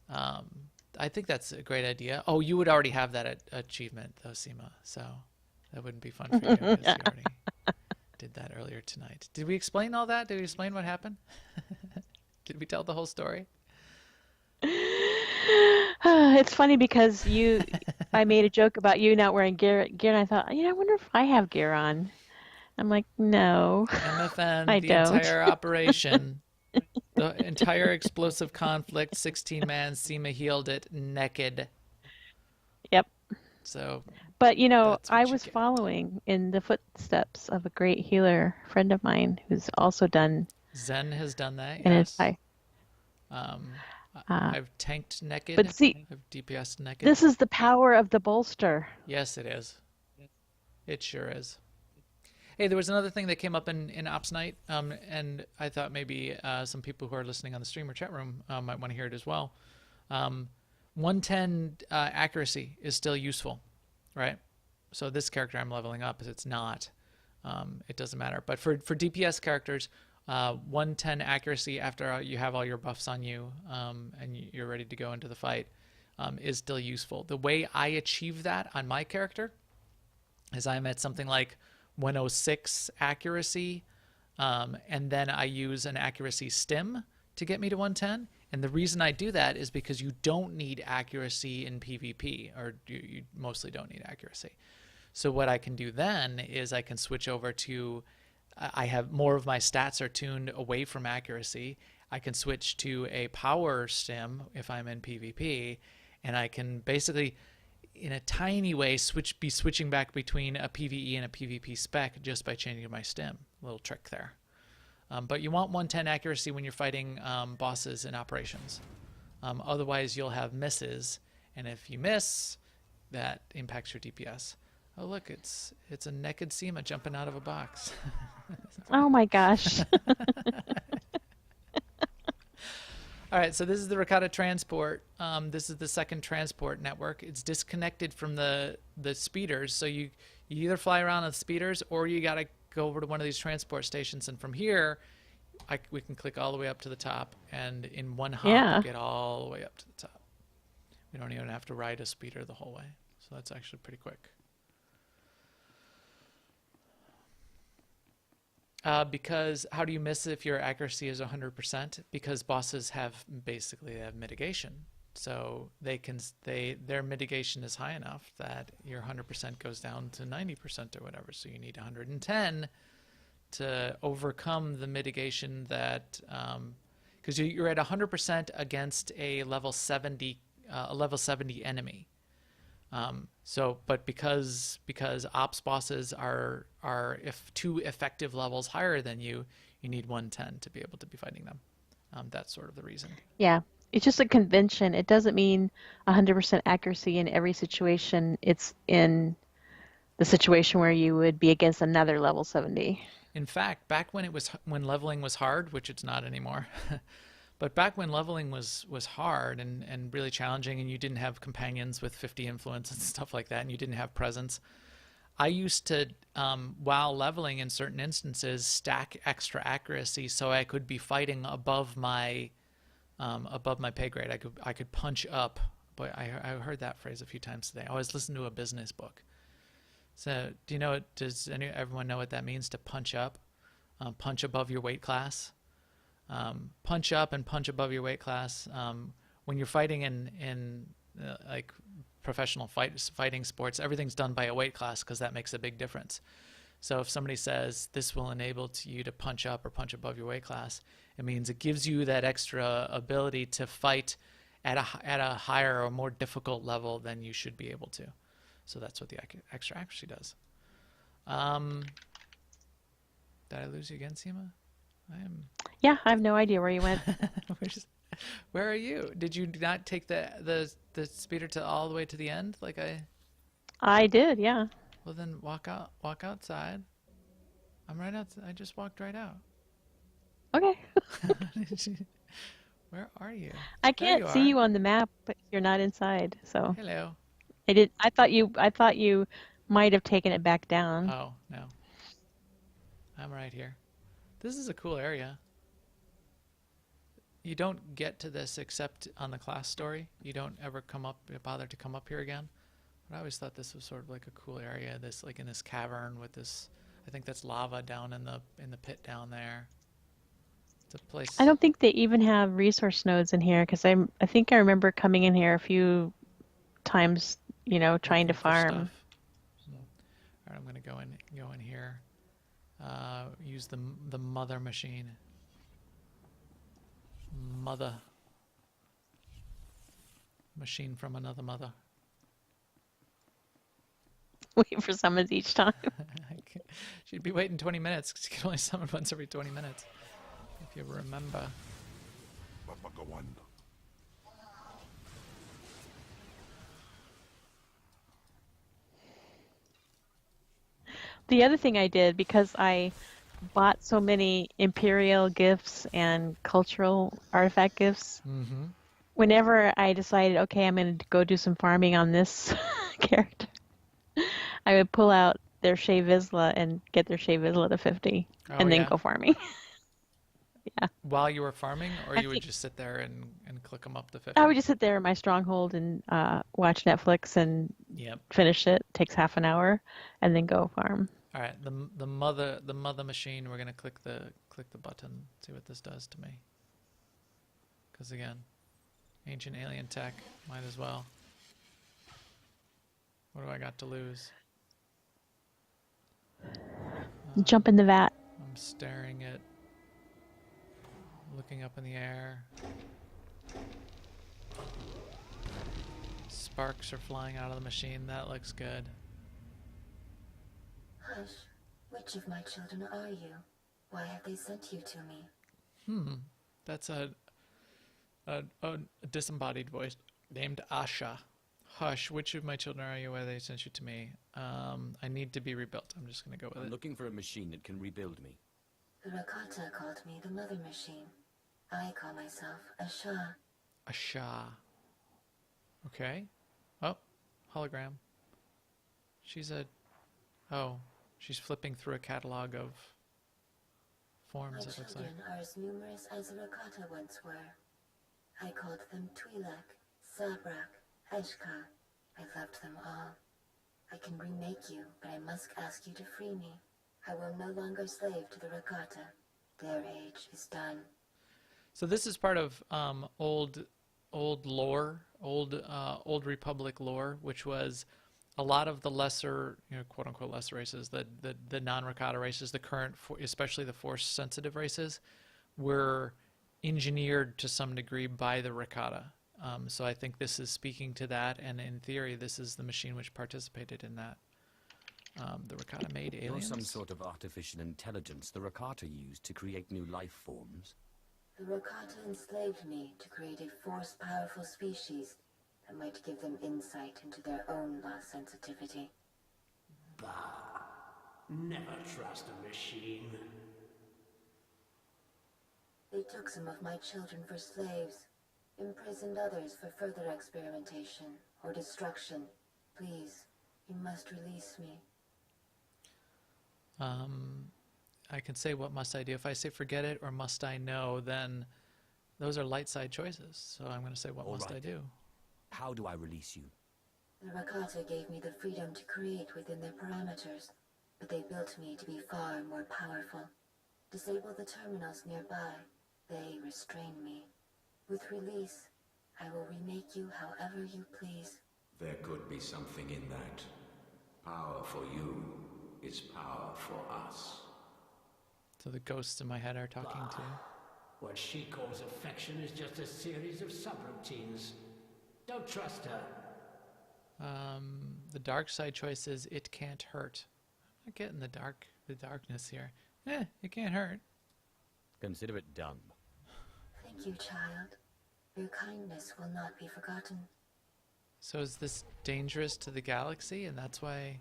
I think that's a great idea. Oh, you would already have that achievement though, Seema, so that wouldn't be fun for you because you already did that earlier tonight. Did we explain all that? Did we explain what happened? Did we tell the whole story? It's funny because I made a joke about you not wearing gear, and I thought, I wonder if I have gear on. I'm like, no, MFN, I the don't. entire operation, the entire explosive conflict, 16-man, Seema healed it naked. Yep. So, But that's what I you was get. following in the footsteps of a great healer friend of mine who's also done Zen has done that, an yes. entire. I've tanked naked. But see, I've DPS naked. this is the power of the bolster. Yes, it is. It sure is. Hey, there was another thing that came up in Ops Night, and I thought maybe some people who are listening on the stream or chat room might want to hear it as well. 110 accuracy is still useful, right? So this character I'm leveling up, it's not. It doesn't matter. But for DPS characters, 110 accuracy after you have all your buffs on you and you're ready to go into the fight is still useful. The way I achieve that on my character is I'm at something like 106 accuracy, and then I use an accuracy stim to get me to 110. And the reason I do that is because you don't need accuracy in PvP, or you mostly don't need accuracy. So what I can do then is I can switch over to, I have more of my stats are tuned away from accuracy. I can switch to a power stim if I'm in PvP, and I can basically, in a tiny way, be switching back between a PvE and a PvP spec just by changing my stim. A little trick there. But you want 110 accuracy when you're fighting bosses in operations. Otherwise, you'll have misses, and if you miss, that impacts your DPS. Oh, look, it's a naked Seema jumping out of a box. Oh my gosh. All right, so this is the Rakata transport. This is the second transport network. It's disconnected from the speeders, so you either fly around on the speeders or you got to go over to one of these transport stations, and from here, we can click all the way up to the top, and in one hop, get all the way up to the top. We don't even have to ride a speeder the whole way, so that's actually pretty quick. Because how do you miss if your accuracy is 100%? Because bosses have mitigation, so their mitigation is high enough that your 100% goes down to 90% or whatever. So you need 110 to overcome the mitigation that because you're at 100% against a level 70 enemy. But because ops bosses are if 2 effective levels higher than you need 110 to be able to be fighting them. That's sort of the reason. Yeah. It's just a convention. It doesn't mean 100% accuracy in every situation. It's in the situation where you would be against another level 70. In fact, back when leveling was hard, which it's not anymore, but back when leveling was hard and really challenging, and you didn't have companions with 50 influence and stuff like that, and you didn't have presence, I used to, while leveling in certain instances, stack extra accuracy so I could be fighting above my pay grade. I could punch up. Boy, I heard that phrase a few times today. I always listen to a business book. So does everyone know what that means, to punch up? Punch above your weight class? Punch up and punch above your weight class. When you're fighting in like professional fighting sports, everything's done by a weight class because that makes a big difference. So if somebody says this will enable you to punch up or punch above your weight class, it means it gives you that extra ability to fight at a higher or more difficult level than you should be able to. So that's what the extra accuracy does. Did I lose you again, Seema? Yeah, I have no idea where you went. Where are you? Did you not take the speeder to all the way to the end? Like I did, yeah. Well, then walk outside. I'm right out. I just walked right out. Okay. Where are you? I can't see you on the map, but you're not inside. So hello. I thought you might have taken it back down. Oh no. I'm right here. This is a cool area. You don't get to this except on the class story. You don't ever bother to come up here again. But I always thought this was sort of like a cool area. This like in this cavern with this. I think that's lava down in the pit down there. It's a place. I don't think they even have resource nodes in here because I think I remember coming in here a few times, trying to farm. All right, I'm gonna go in here. Use the mother machine. Mother machine from another mother. Wait for summons each time. She'd be waiting 20 minutes because you can only summon once every 20 minutes. If you remember. The other thing I did, because I bought so many Imperial gifts and cultural artifact gifts, whenever I decided, okay, I'm going to go do some farming on this character, I would pull out their Shea Vizsla and get their Shea Vizsla to 50 and then go farming. Yeah. While you were farming, or you would just sit there and click them up to 50? I would just sit there in my stronghold and watch Netflix and finish it. Takes half an hour, and then go farm. All right, the mother machine. We're gonna click the button. See what this does to me. Because again, ancient alien tech. Might as well. What do I got to lose? Jump in the vat. I'm staring at. Looking up in the air. Sparks are flying out of the machine. That looks good. Hush. Which of my children are you? Why have they sent you to me? That's a disembodied voice named Asha. Hush, which of my children are you? Why they sent you to me? I need to be rebuilt. I'm just going to go with I'm it. looking for a machine that can rebuild me. The Rakata called me the Mother Machine. I call myself Asha. Asha. Okay. Oh, hologram. She's she's flipping through a catalog of My forms, it looks like. children are as numerous as the Rakata once were. I called them Twi'lek, Sabrak, Eshka. I loved them all. I can remake you, but I must ask you to free me. I will no longer slave to the Rakata. Their age is done. So this is part of old lore, old Republic lore, which was a lot of the lesser, quote unquote lesser races, the non-Rakata races, the current, especially the Force-sensitive races, were engineered to some degree by the Rakata. So I think this is speaking to that, and in theory, this is the machine which participated in that. The Rakata made You're aliens. some sort of artificial intelligence the Rakata used to create new life forms. The Rakata enslaved me to create a force-powerful species that might give them insight into their own lost sensitivity. Never trust a machine. They took some of my children for slaves, imprisoned others for further experimentation or destruction. Please, you must release me. I can say, what must I do? If I say forget it or must I know, then those are light side choices. So I'm going to say, what All must I right. do? How do I release you? The Rakata gave me the freedom to create within their parameters, but they built me to be far more powerful. Disable the terminals nearby. They restrain me. With release, I will remake you however you please. There could be something in that. Power for you is power for us. So the ghosts in my head are talking to. What she calls affection is just a series of subroutines. Don't trust her. The dark side choice is it can't hurt. I'm not getting the darkness here. It can't hurt. Consider it done. Thank you, child. Your kindness will not be forgotten. So is this dangerous to the galaxy, and that's why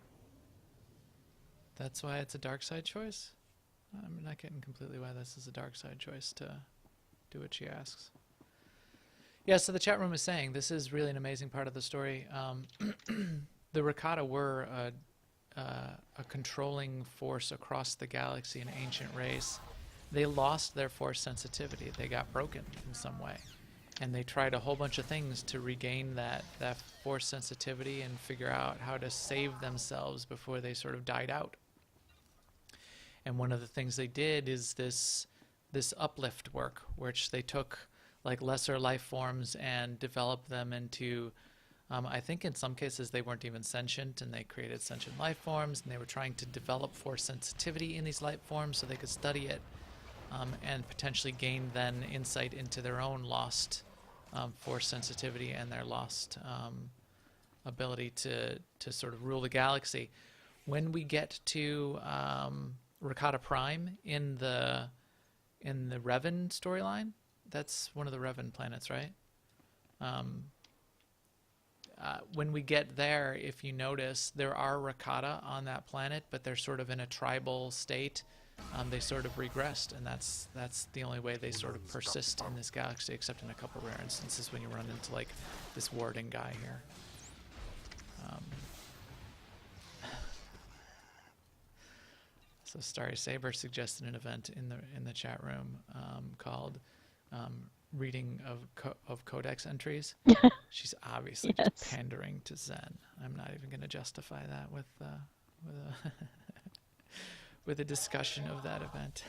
it's a dark side choice? I'm not getting completely why this is a dark side choice to do what she asks. Yeah, so the chat room is saying this is really an amazing part of the story. The Rakata were a controlling force across the galaxy, an ancient race. They lost their force sensitivity. They got broken in some way. And they tried a whole bunch of things to regain that force sensitivity and figure out how to save themselves before they sort of died out. And one of the things they did is this uplift work, which they took like lesser life forms and developed them into, I think in some cases they weren't even sentient, and they created sentient life forms, and they were trying to develop force sensitivity in these life forms so they could study it and potentially gain then insight into their own lost force sensitivity and their lost ability to sort of rule the galaxy. When we get to Rakata Prime in the Revan storyline, that's one of the Revan planets, right? When we get there, if you notice, there are Rakata on that planet, but they're sort of in a tribal state. They sort of regressed, and that's the only way they sort of persist in this galaxy, except in a couple rare instances when you run into like this Warden guy here. So Starry Saber suggested an event in the chat room called reading of codex entries. She's obviously just pandering to Zen. I'm not even going to justify that with with a discussion of that event.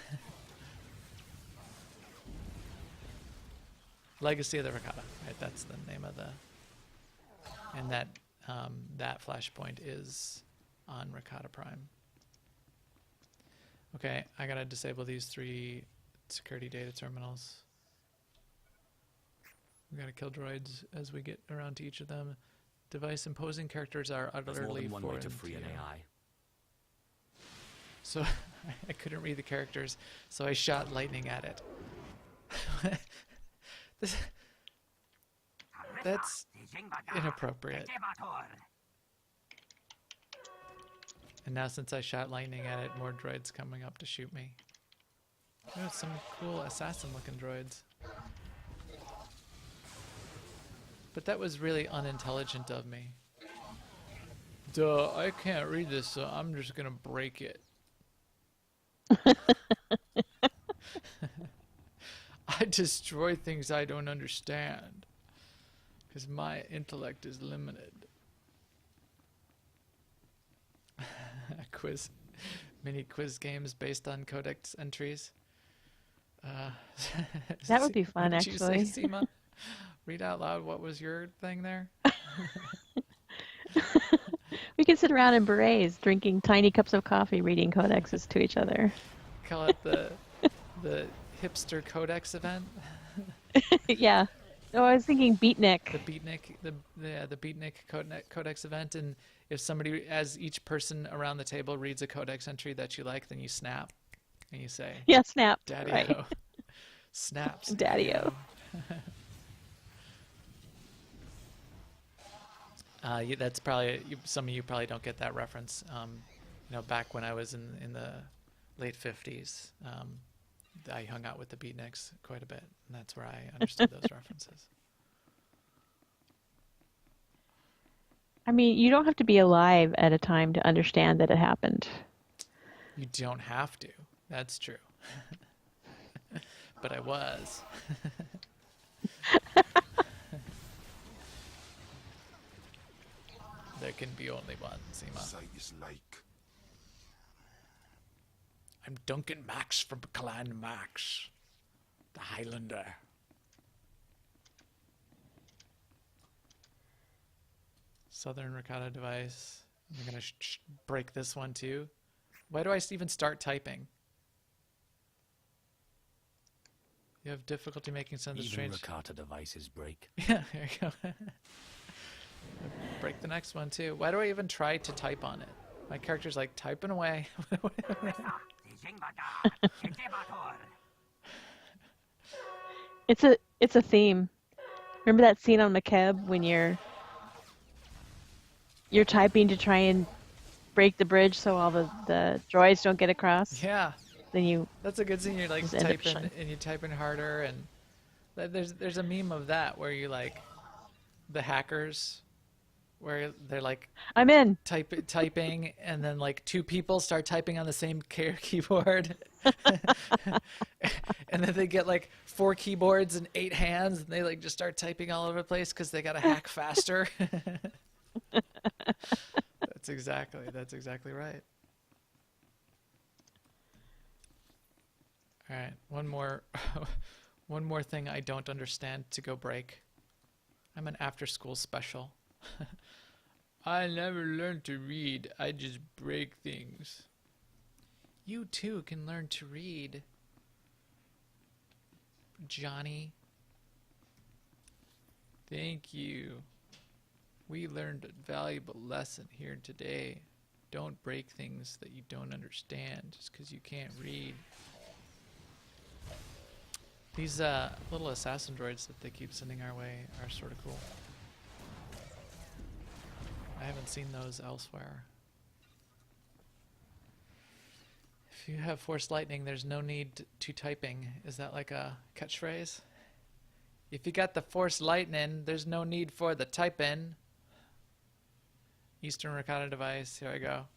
Legacy of the Rakata, right? That's the name of the, and that flashpoint is on Rakata Prime. Okay, I gotta disable these 3 security data terminals. We gotta kill droids as we get around to each of them. Device imposing characters are There's more utterly than one way foreign to free an you. AI. So I couldn't read the characters, so I shot lightning at it. That's inappropriate. And now since I shot lightning at it, more droids coming up to shoot me. Oh, some cool assassin-looking droids. But that was really unintelligent of me. Duh, I can't read this, so I'm just gonna break it. I destroy things I don't understand. Because my intellect is limited. Quiz. Mini quiz games based on codex entries. That would be fun, what did you say, actually. Seema? Read out loud what was your thing there? We could sit around in berets, drinking tiny cups of coffee, reading codexes to each other. Call it the hipster codex event. Yeah. Oh, I was thinking beatnik. The beatnik, the beatnik codex event, and if somebody, as each person around the table reads a codex entry that you like, then you snap, and you say, Yeah, snap. "Daddy-o." Right. Snaps. Daddy-o. That's probably some of you probably don't get that reference. You know, back when I was in the late 50s, I hung out with the beatniks quite a bit, and that's where I understood those references. I mean, you don't have to be alive at a time to understand that it happened. You don't have to. That's true. But I was. There can be only one, Seema. Sight is like. I'm Duncan Max from Clan Max, the Highlander. Southern Ricotta device. I'm gonna break this one too. Why do I even start typing? You have difficulty making sense of Even strange. Ricotta devices break. Yeah, there you go. Break the next one too. Why do I even try to type on it? My character's like typing away. It's a theme. Remember that scene on McKeb when you're typing to try and break the bridge so all the droids don't get across? Yeah. Then you That's a good scene. You're like just end up typing showing. and you typing harder, and there's a meme of that where you like the hackers where they're like I'm in. typing and then like two people start typing on the same keyboard and then they get like 4 keyboards and 8 hands and they like just start typing all over the place because they gotta hack faster. That's exactly right. All right, one more thing I don't understand to go break. I'm an after-school special. I never learned to read. I just break things. You too can learn to read, Johnny. Thank you. We learned a valuable lesson here today. Don't break things that you don't understand just because you can't read. These little assassin droids that they keep sending our way are sort of cool. I haven't seen those elsewhere. If you have Force Lightning, there's no need to typing. Is that like a catchphrase? If you got the Force Lightning, there's no need for the typing. Eastern Ricotta device. Here I go.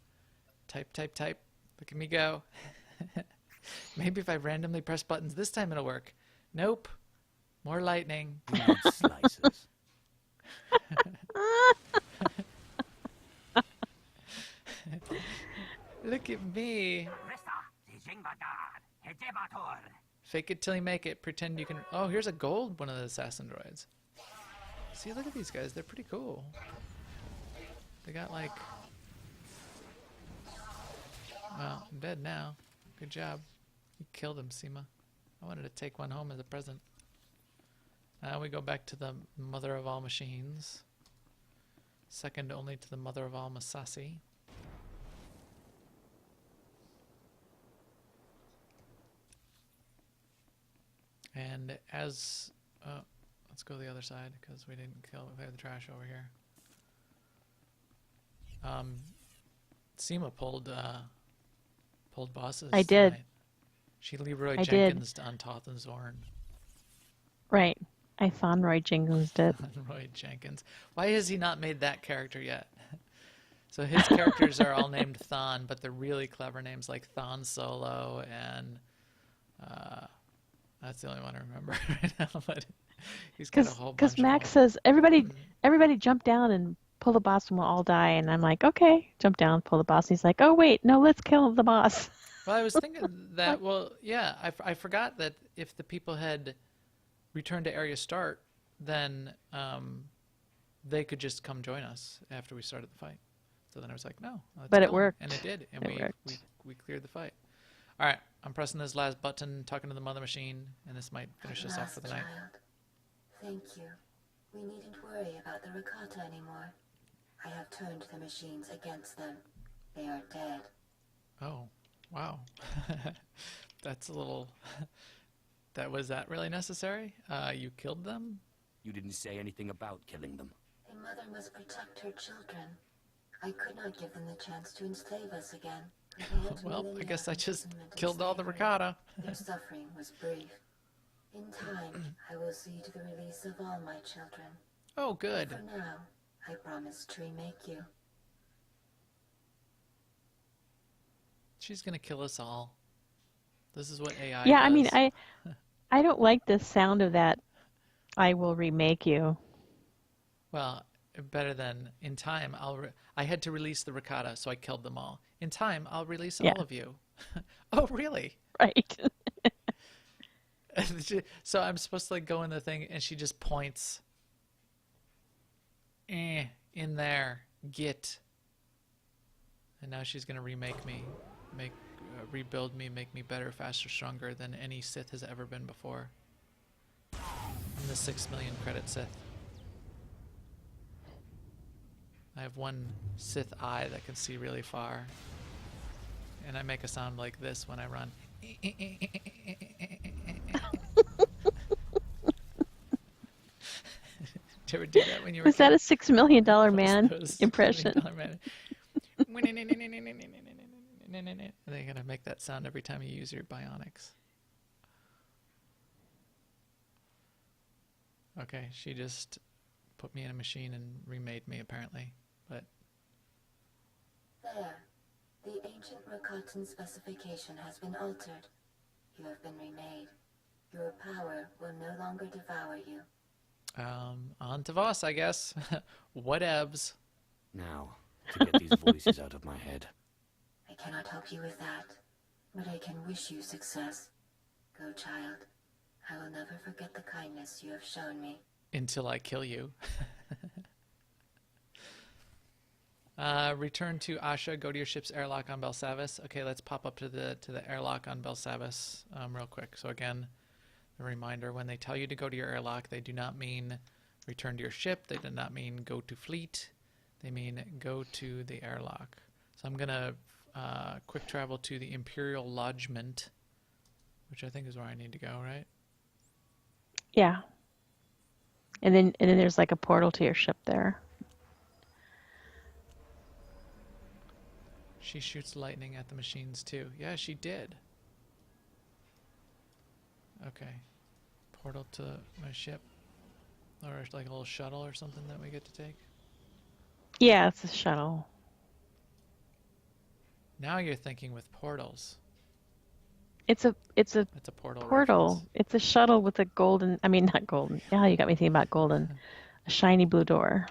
Type, type, type. Look at me go. Maybe if I randomly press buttons this time it'll work. Nope. More lightning. Slices. Look at me. Fake it till you make it. Pretend you can... Oh, here's a gold one of the assassin droids. See, look at these guys. They're pretty cool. They got like... Well, I'm dead now. Good job. You killed him, Seema. I wanted to take one home as a present. Now we go back to the mother of all machines. Second only to the mother of all Masasi. And as let's go to the other side because we didn't clear the trash over here. Seema pulled bosses. I did. Tonight. She Leroy I did. Jenkins on Tothan Zorn. Right. I thought Roy Jenkins did. Roy Jenkins. Why has he not made that character yet? So his characters are all named Thon, but they're really clever names like Thon Solo and that's the only one I remember right now. But he's got a whole bunch. Because Max says everybody jump down and pull the boss and we'll all die. And I'm like, okay, jump down, pull the boss. He's like, oh wait, no, let's kill the boss. Well, I was thinking that. Well, yeah, I forgot that if the people had returned to area start, then they could just come join us after we started the fight. So then I was like, no, let's But it go. worked. And it did, and It we cleared the fight. All right, I'm pressing this last button, talking to the mother machine, and this might finish us off for the night. Child. Thank you. We needn't worry about the Rakata anymore. I have turned the machines against them. They are dead. Oh, wow. That's a little... Was that really necessary? You killed them? You didn't say anything about killing them. A mother must protect her children. I could not give them the chance to enslave us again. Well, I guess I just killed all the Rakata. Their suffering was brief. In time, I will see to the release of all my children. Oh, good. For now, I promise to remake you. She's gonna kill us all. This is what AI Yeah, does. I mean, I don't like the sound of that. I will remake you. Well, better than in time. I had to release the Rakata, so I killed them all. In time, I'll release all of you. Oh, really? Right. So I'm supposed to like go in the thing, and she just points. In there, get. And now she's gonna remake me, rebuild me, make me better, faster, stronger than any Sith has ever been before. I'm the 6 million credit Sith. I have one Sith eye that can see really far. And I make a sound like this when I run. Did you ever do that when you were Was that a $6 million man impression? And they're gonna make that sound every time you use your bionics. Okay, she just put me in a machine and remade me apparently, but There. The ancient Rakatan specification has been altered. You have been remade. Your power will no longer devour you. on to Voss, I guess. Whatevs. Now, to get these voices out of my head. I cannot help you with that, but I can wish you success. Go, child. I will never forget the kindness you have shown me. Until I kill you. Return to Asha. Go to your ship's airlock on Belsavis. Okay, let's pop up to the airlock on Belsavis real quick. So again, a reminder: when they tell you to go to your airlock, they do not mean return to your ship. They do not mean go to fleet. They mean go to the airlock. So I'm gonna quick travel to the Imperial Lodgement, which I think is where I need to go, right? Yeah. And then there's like a portal to your ship there. She shoots lightning at the machines too. Yeah, she did. Okay. Portal to my ship. Or like a little shuttle or something that we get to take. Yeah, it's a shuttle. Now you're thinking with portals. It's a portal. Portal. It's a shuttle with a golden. I mean, not golden. Yeah, you got me thinking about golden. A shiny blue door.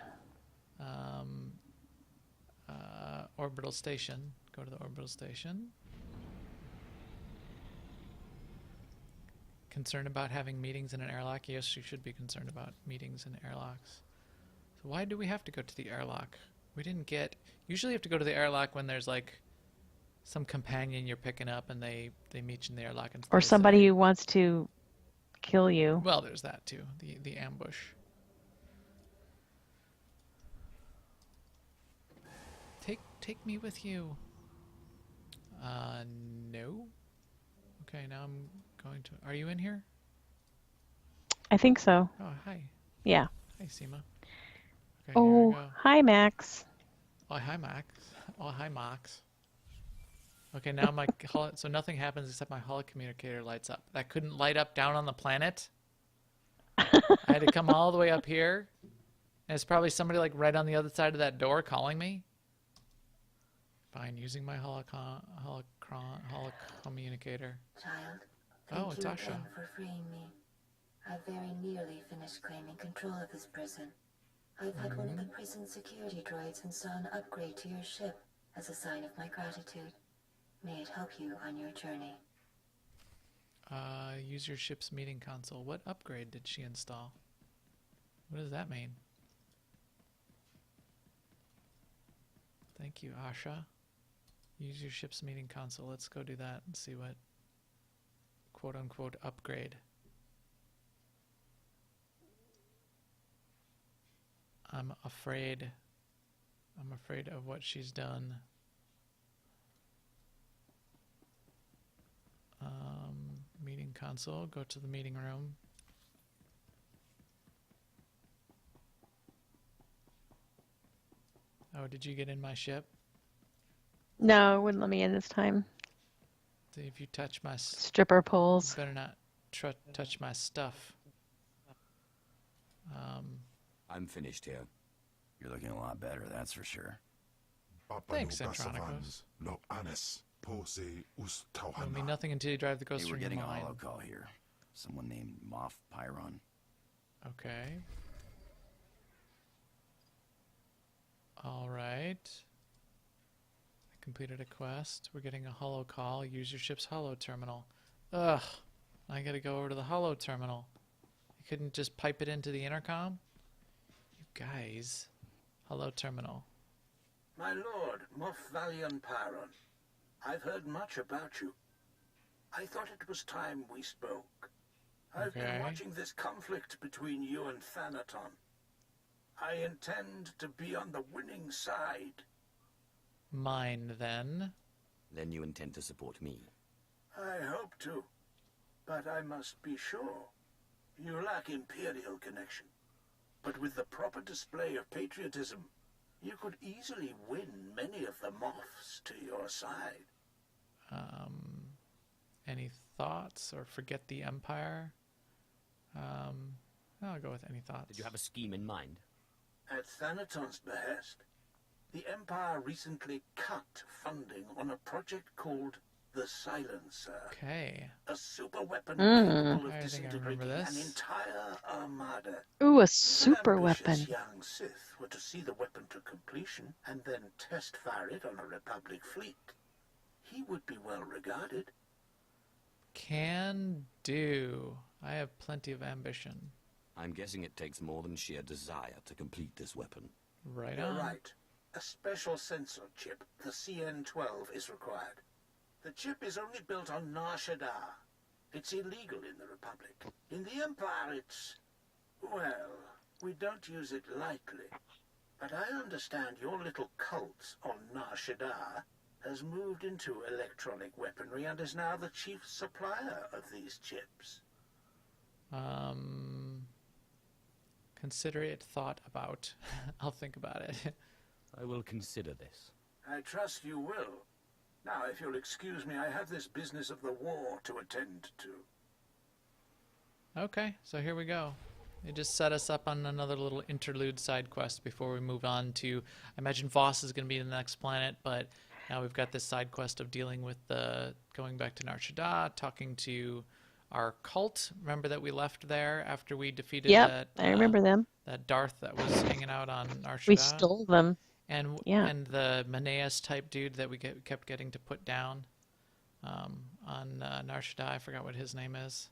Orbital station. Go to the orbital station. Concerned about having meetings in an airlock? Yes, you should be concerned about meetings in airlocks. So why do we have to go to the airlock? We didn't get... Usually you have to go to the airlock when there's like some companion you're picking up and they meet you in the airlock. And Or somebody who wants to kill you. Well, there's that too. The ambush. Take me with you. No. Okay, now I'm going to... Are you in here? I think so. Oh, hi. Yeah. Hi, Seema. Okay, here Oh, we go. hi, Max. Oh, hi, Max. Oh, hi, Max. Okay, now my so nothing happens except my holo communicator lights up. That couldn't light up down on the planet. I had to come all the way up here. And it's probably somebody like right on the other side of that door calling me. Fine, using my holo communicator. Child, Oh, thank it's you Asha. again for freeing me. I very nearly finished claiming control of this prison. I've had one of the prison security droids install an upgrade to your ship as a sign of my gratitude. May it help you on your journey. Use your ship's meeting console. What upgrade did she install? What does that mean? Thank you, Asha. Use your ship's meeting console. Let's go do that and see what quote-unquote upgrade. I'm afraid of what she's done. Meeting console, go to the meeting room. Oh, did you get in my ship? No, it wouldn't let me in this time. See if you touch my stripper poles. You better not touch my stuff. I'm finished here. You're looking a lot better, that's for sure. Thanks, Centronicos. No honest. Pose It'll mean nothing until you drive the ghost Hey, we're through your getting a mind. holo call here. Someone named Moff Pyron. Okay. All right. I completed a quest. We're getting a holo call. Use your ship's holo terminal. Ugh. I gotta go over to the holo terminal. You couldn't just pipe it into the intercom? You guys. Holo terminal. My lord, Moff Valiant Pyron, I've heard much about you. I thought it was time we spoke. I've been watching this conflict between you and Thanaton. I intend to be on the winning side. Mine, then. Then you intend to support me? I hope to, but I must be sure. You lack Imperial connection, but with the proper display of patriotism, you could easily win many of the Moffs to your side. Any thoughts or forget the Empire? I'll go with any thoughts. Did you have a scheme in mind? At Thanaton's behest, the Empire recently cut funding on a project called the Silencer. Okay. A super weapon capable of I disintegrating an entire armada. Ooh, a If super an ambitious weapon. young Sith were to see the weapon to completion and then test fire it on a Republic fleet, he would be well regarded. Can do. I have plenty of ambition. I'm guessing it takes more than sheer desire to complete this weapon. Right You're on. right. A special sensor chip, the CN-12, is required. The chip is only built on Nar Shaddaa. It's illegal in the Republic. In the Empire, it's... well, we don't use it lightly. But I understand your little cult on Nar Shaddaa has moved into electronic weaponry and is now the chief supplier of these chips. Consider it thought about. I'll think about it. I will consider this. I trust you will. Now, if you'll excuse me, I have this business of the war to attend to. Okay, so here we go. They just set us up on another little interlude side quest before we move on to... I imagine Voss is going to be the next planet, but now we've got this side quest of dealing with the... going back to Nar Shaddaa, talking to our cult. Remember that we left there after we defeated that... I remember them. That Darth that was hanging out on Nar Shaddaa. We stole them. And yeah. And the Meneas type dude that we kept getting to put down on Nar Shaddaa. I forgot what his name is.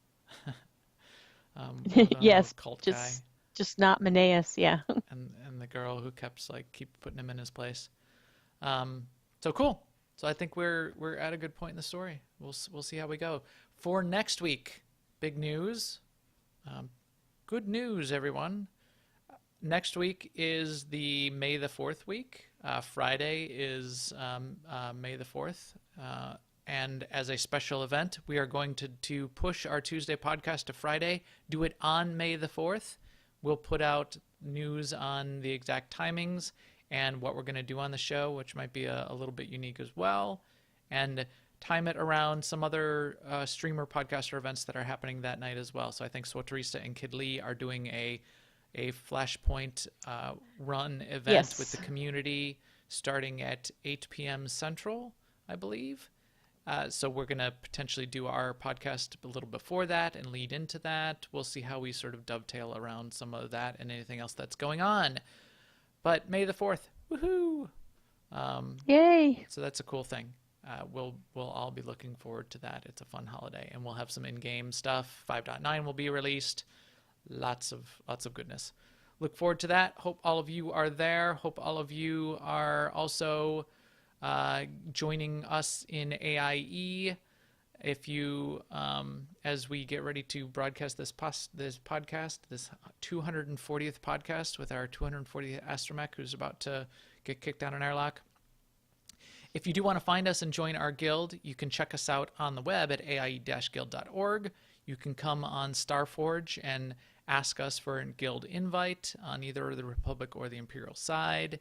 Yes, cult guy. just not Meneas, yeah. and the girl who kept keep putting him in his place. So cool. So I think we're at a good point in the story. We'll see how we go. For next week, big news. Good news, everyone. Next week is the May the 4th week. Friday is May the 4th. And as a special event, we are going to push our Tuesday podcast to Friday, do it on May the 4th. We'll put out news on the exact timings and what we're going to do on the show, which might be a little bit unique as well, and time it around some other streamer podcaster events that are happening that night as well. So I think Swotarista and Kid Lee are doing a Flashpoint run event with the community starting at 8 p.m. Central, I believe. So we're going to potentially do our podcast a little before that and lead into that. We'll see how we sort of dovetail around some of that and anything else that's going on. But May the 4th, woohoo! Yay! So that's a cool thing. We'll all be looking forward to that. It's a fun holiday, and we'll have some in-game stuff. 5.9 will be released. Lots of goodness. Look forward to that. Hope all of you are there. Hope all of you are also joining us in AIE. If you, as we get ready to broadcast this podcast, this 240th podcast with our 240th astromech who's about to get kicked out an airlock. If you do want to find us and join our guild, you can check us out on the web at aie-guild.org. You can come on Starforge and ask us for a guild invite on either the Republic or the Imperial side.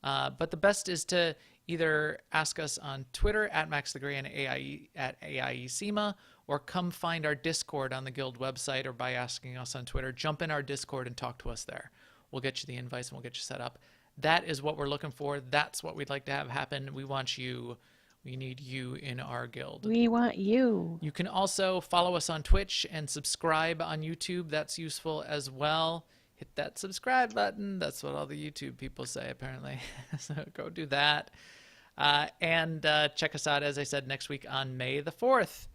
But the best is to either ask us on Twitter at Max the Gray and AIE at AIESEMA, or come find our Discord on the Guild website, or by asking us on Twitter, jump in our Discord and talk to us there. We'll get you the invites and we'll get you set up. That is what we're looking for. That's what we'd like to have happen. We want you. We need you in our guild. We want you. You can also follow us on Twitch and subscribe on YouTube. That's useful as well. Hit that subscribe button. That's what all the YouTube people say, apparently. So go do that. And check us out, as I said, next week on May the 4th.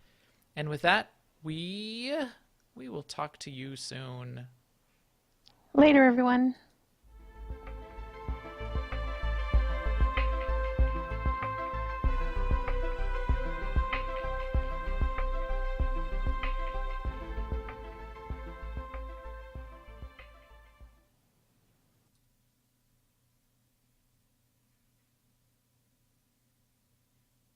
And with that, we will talk to you soon. Later, everyone.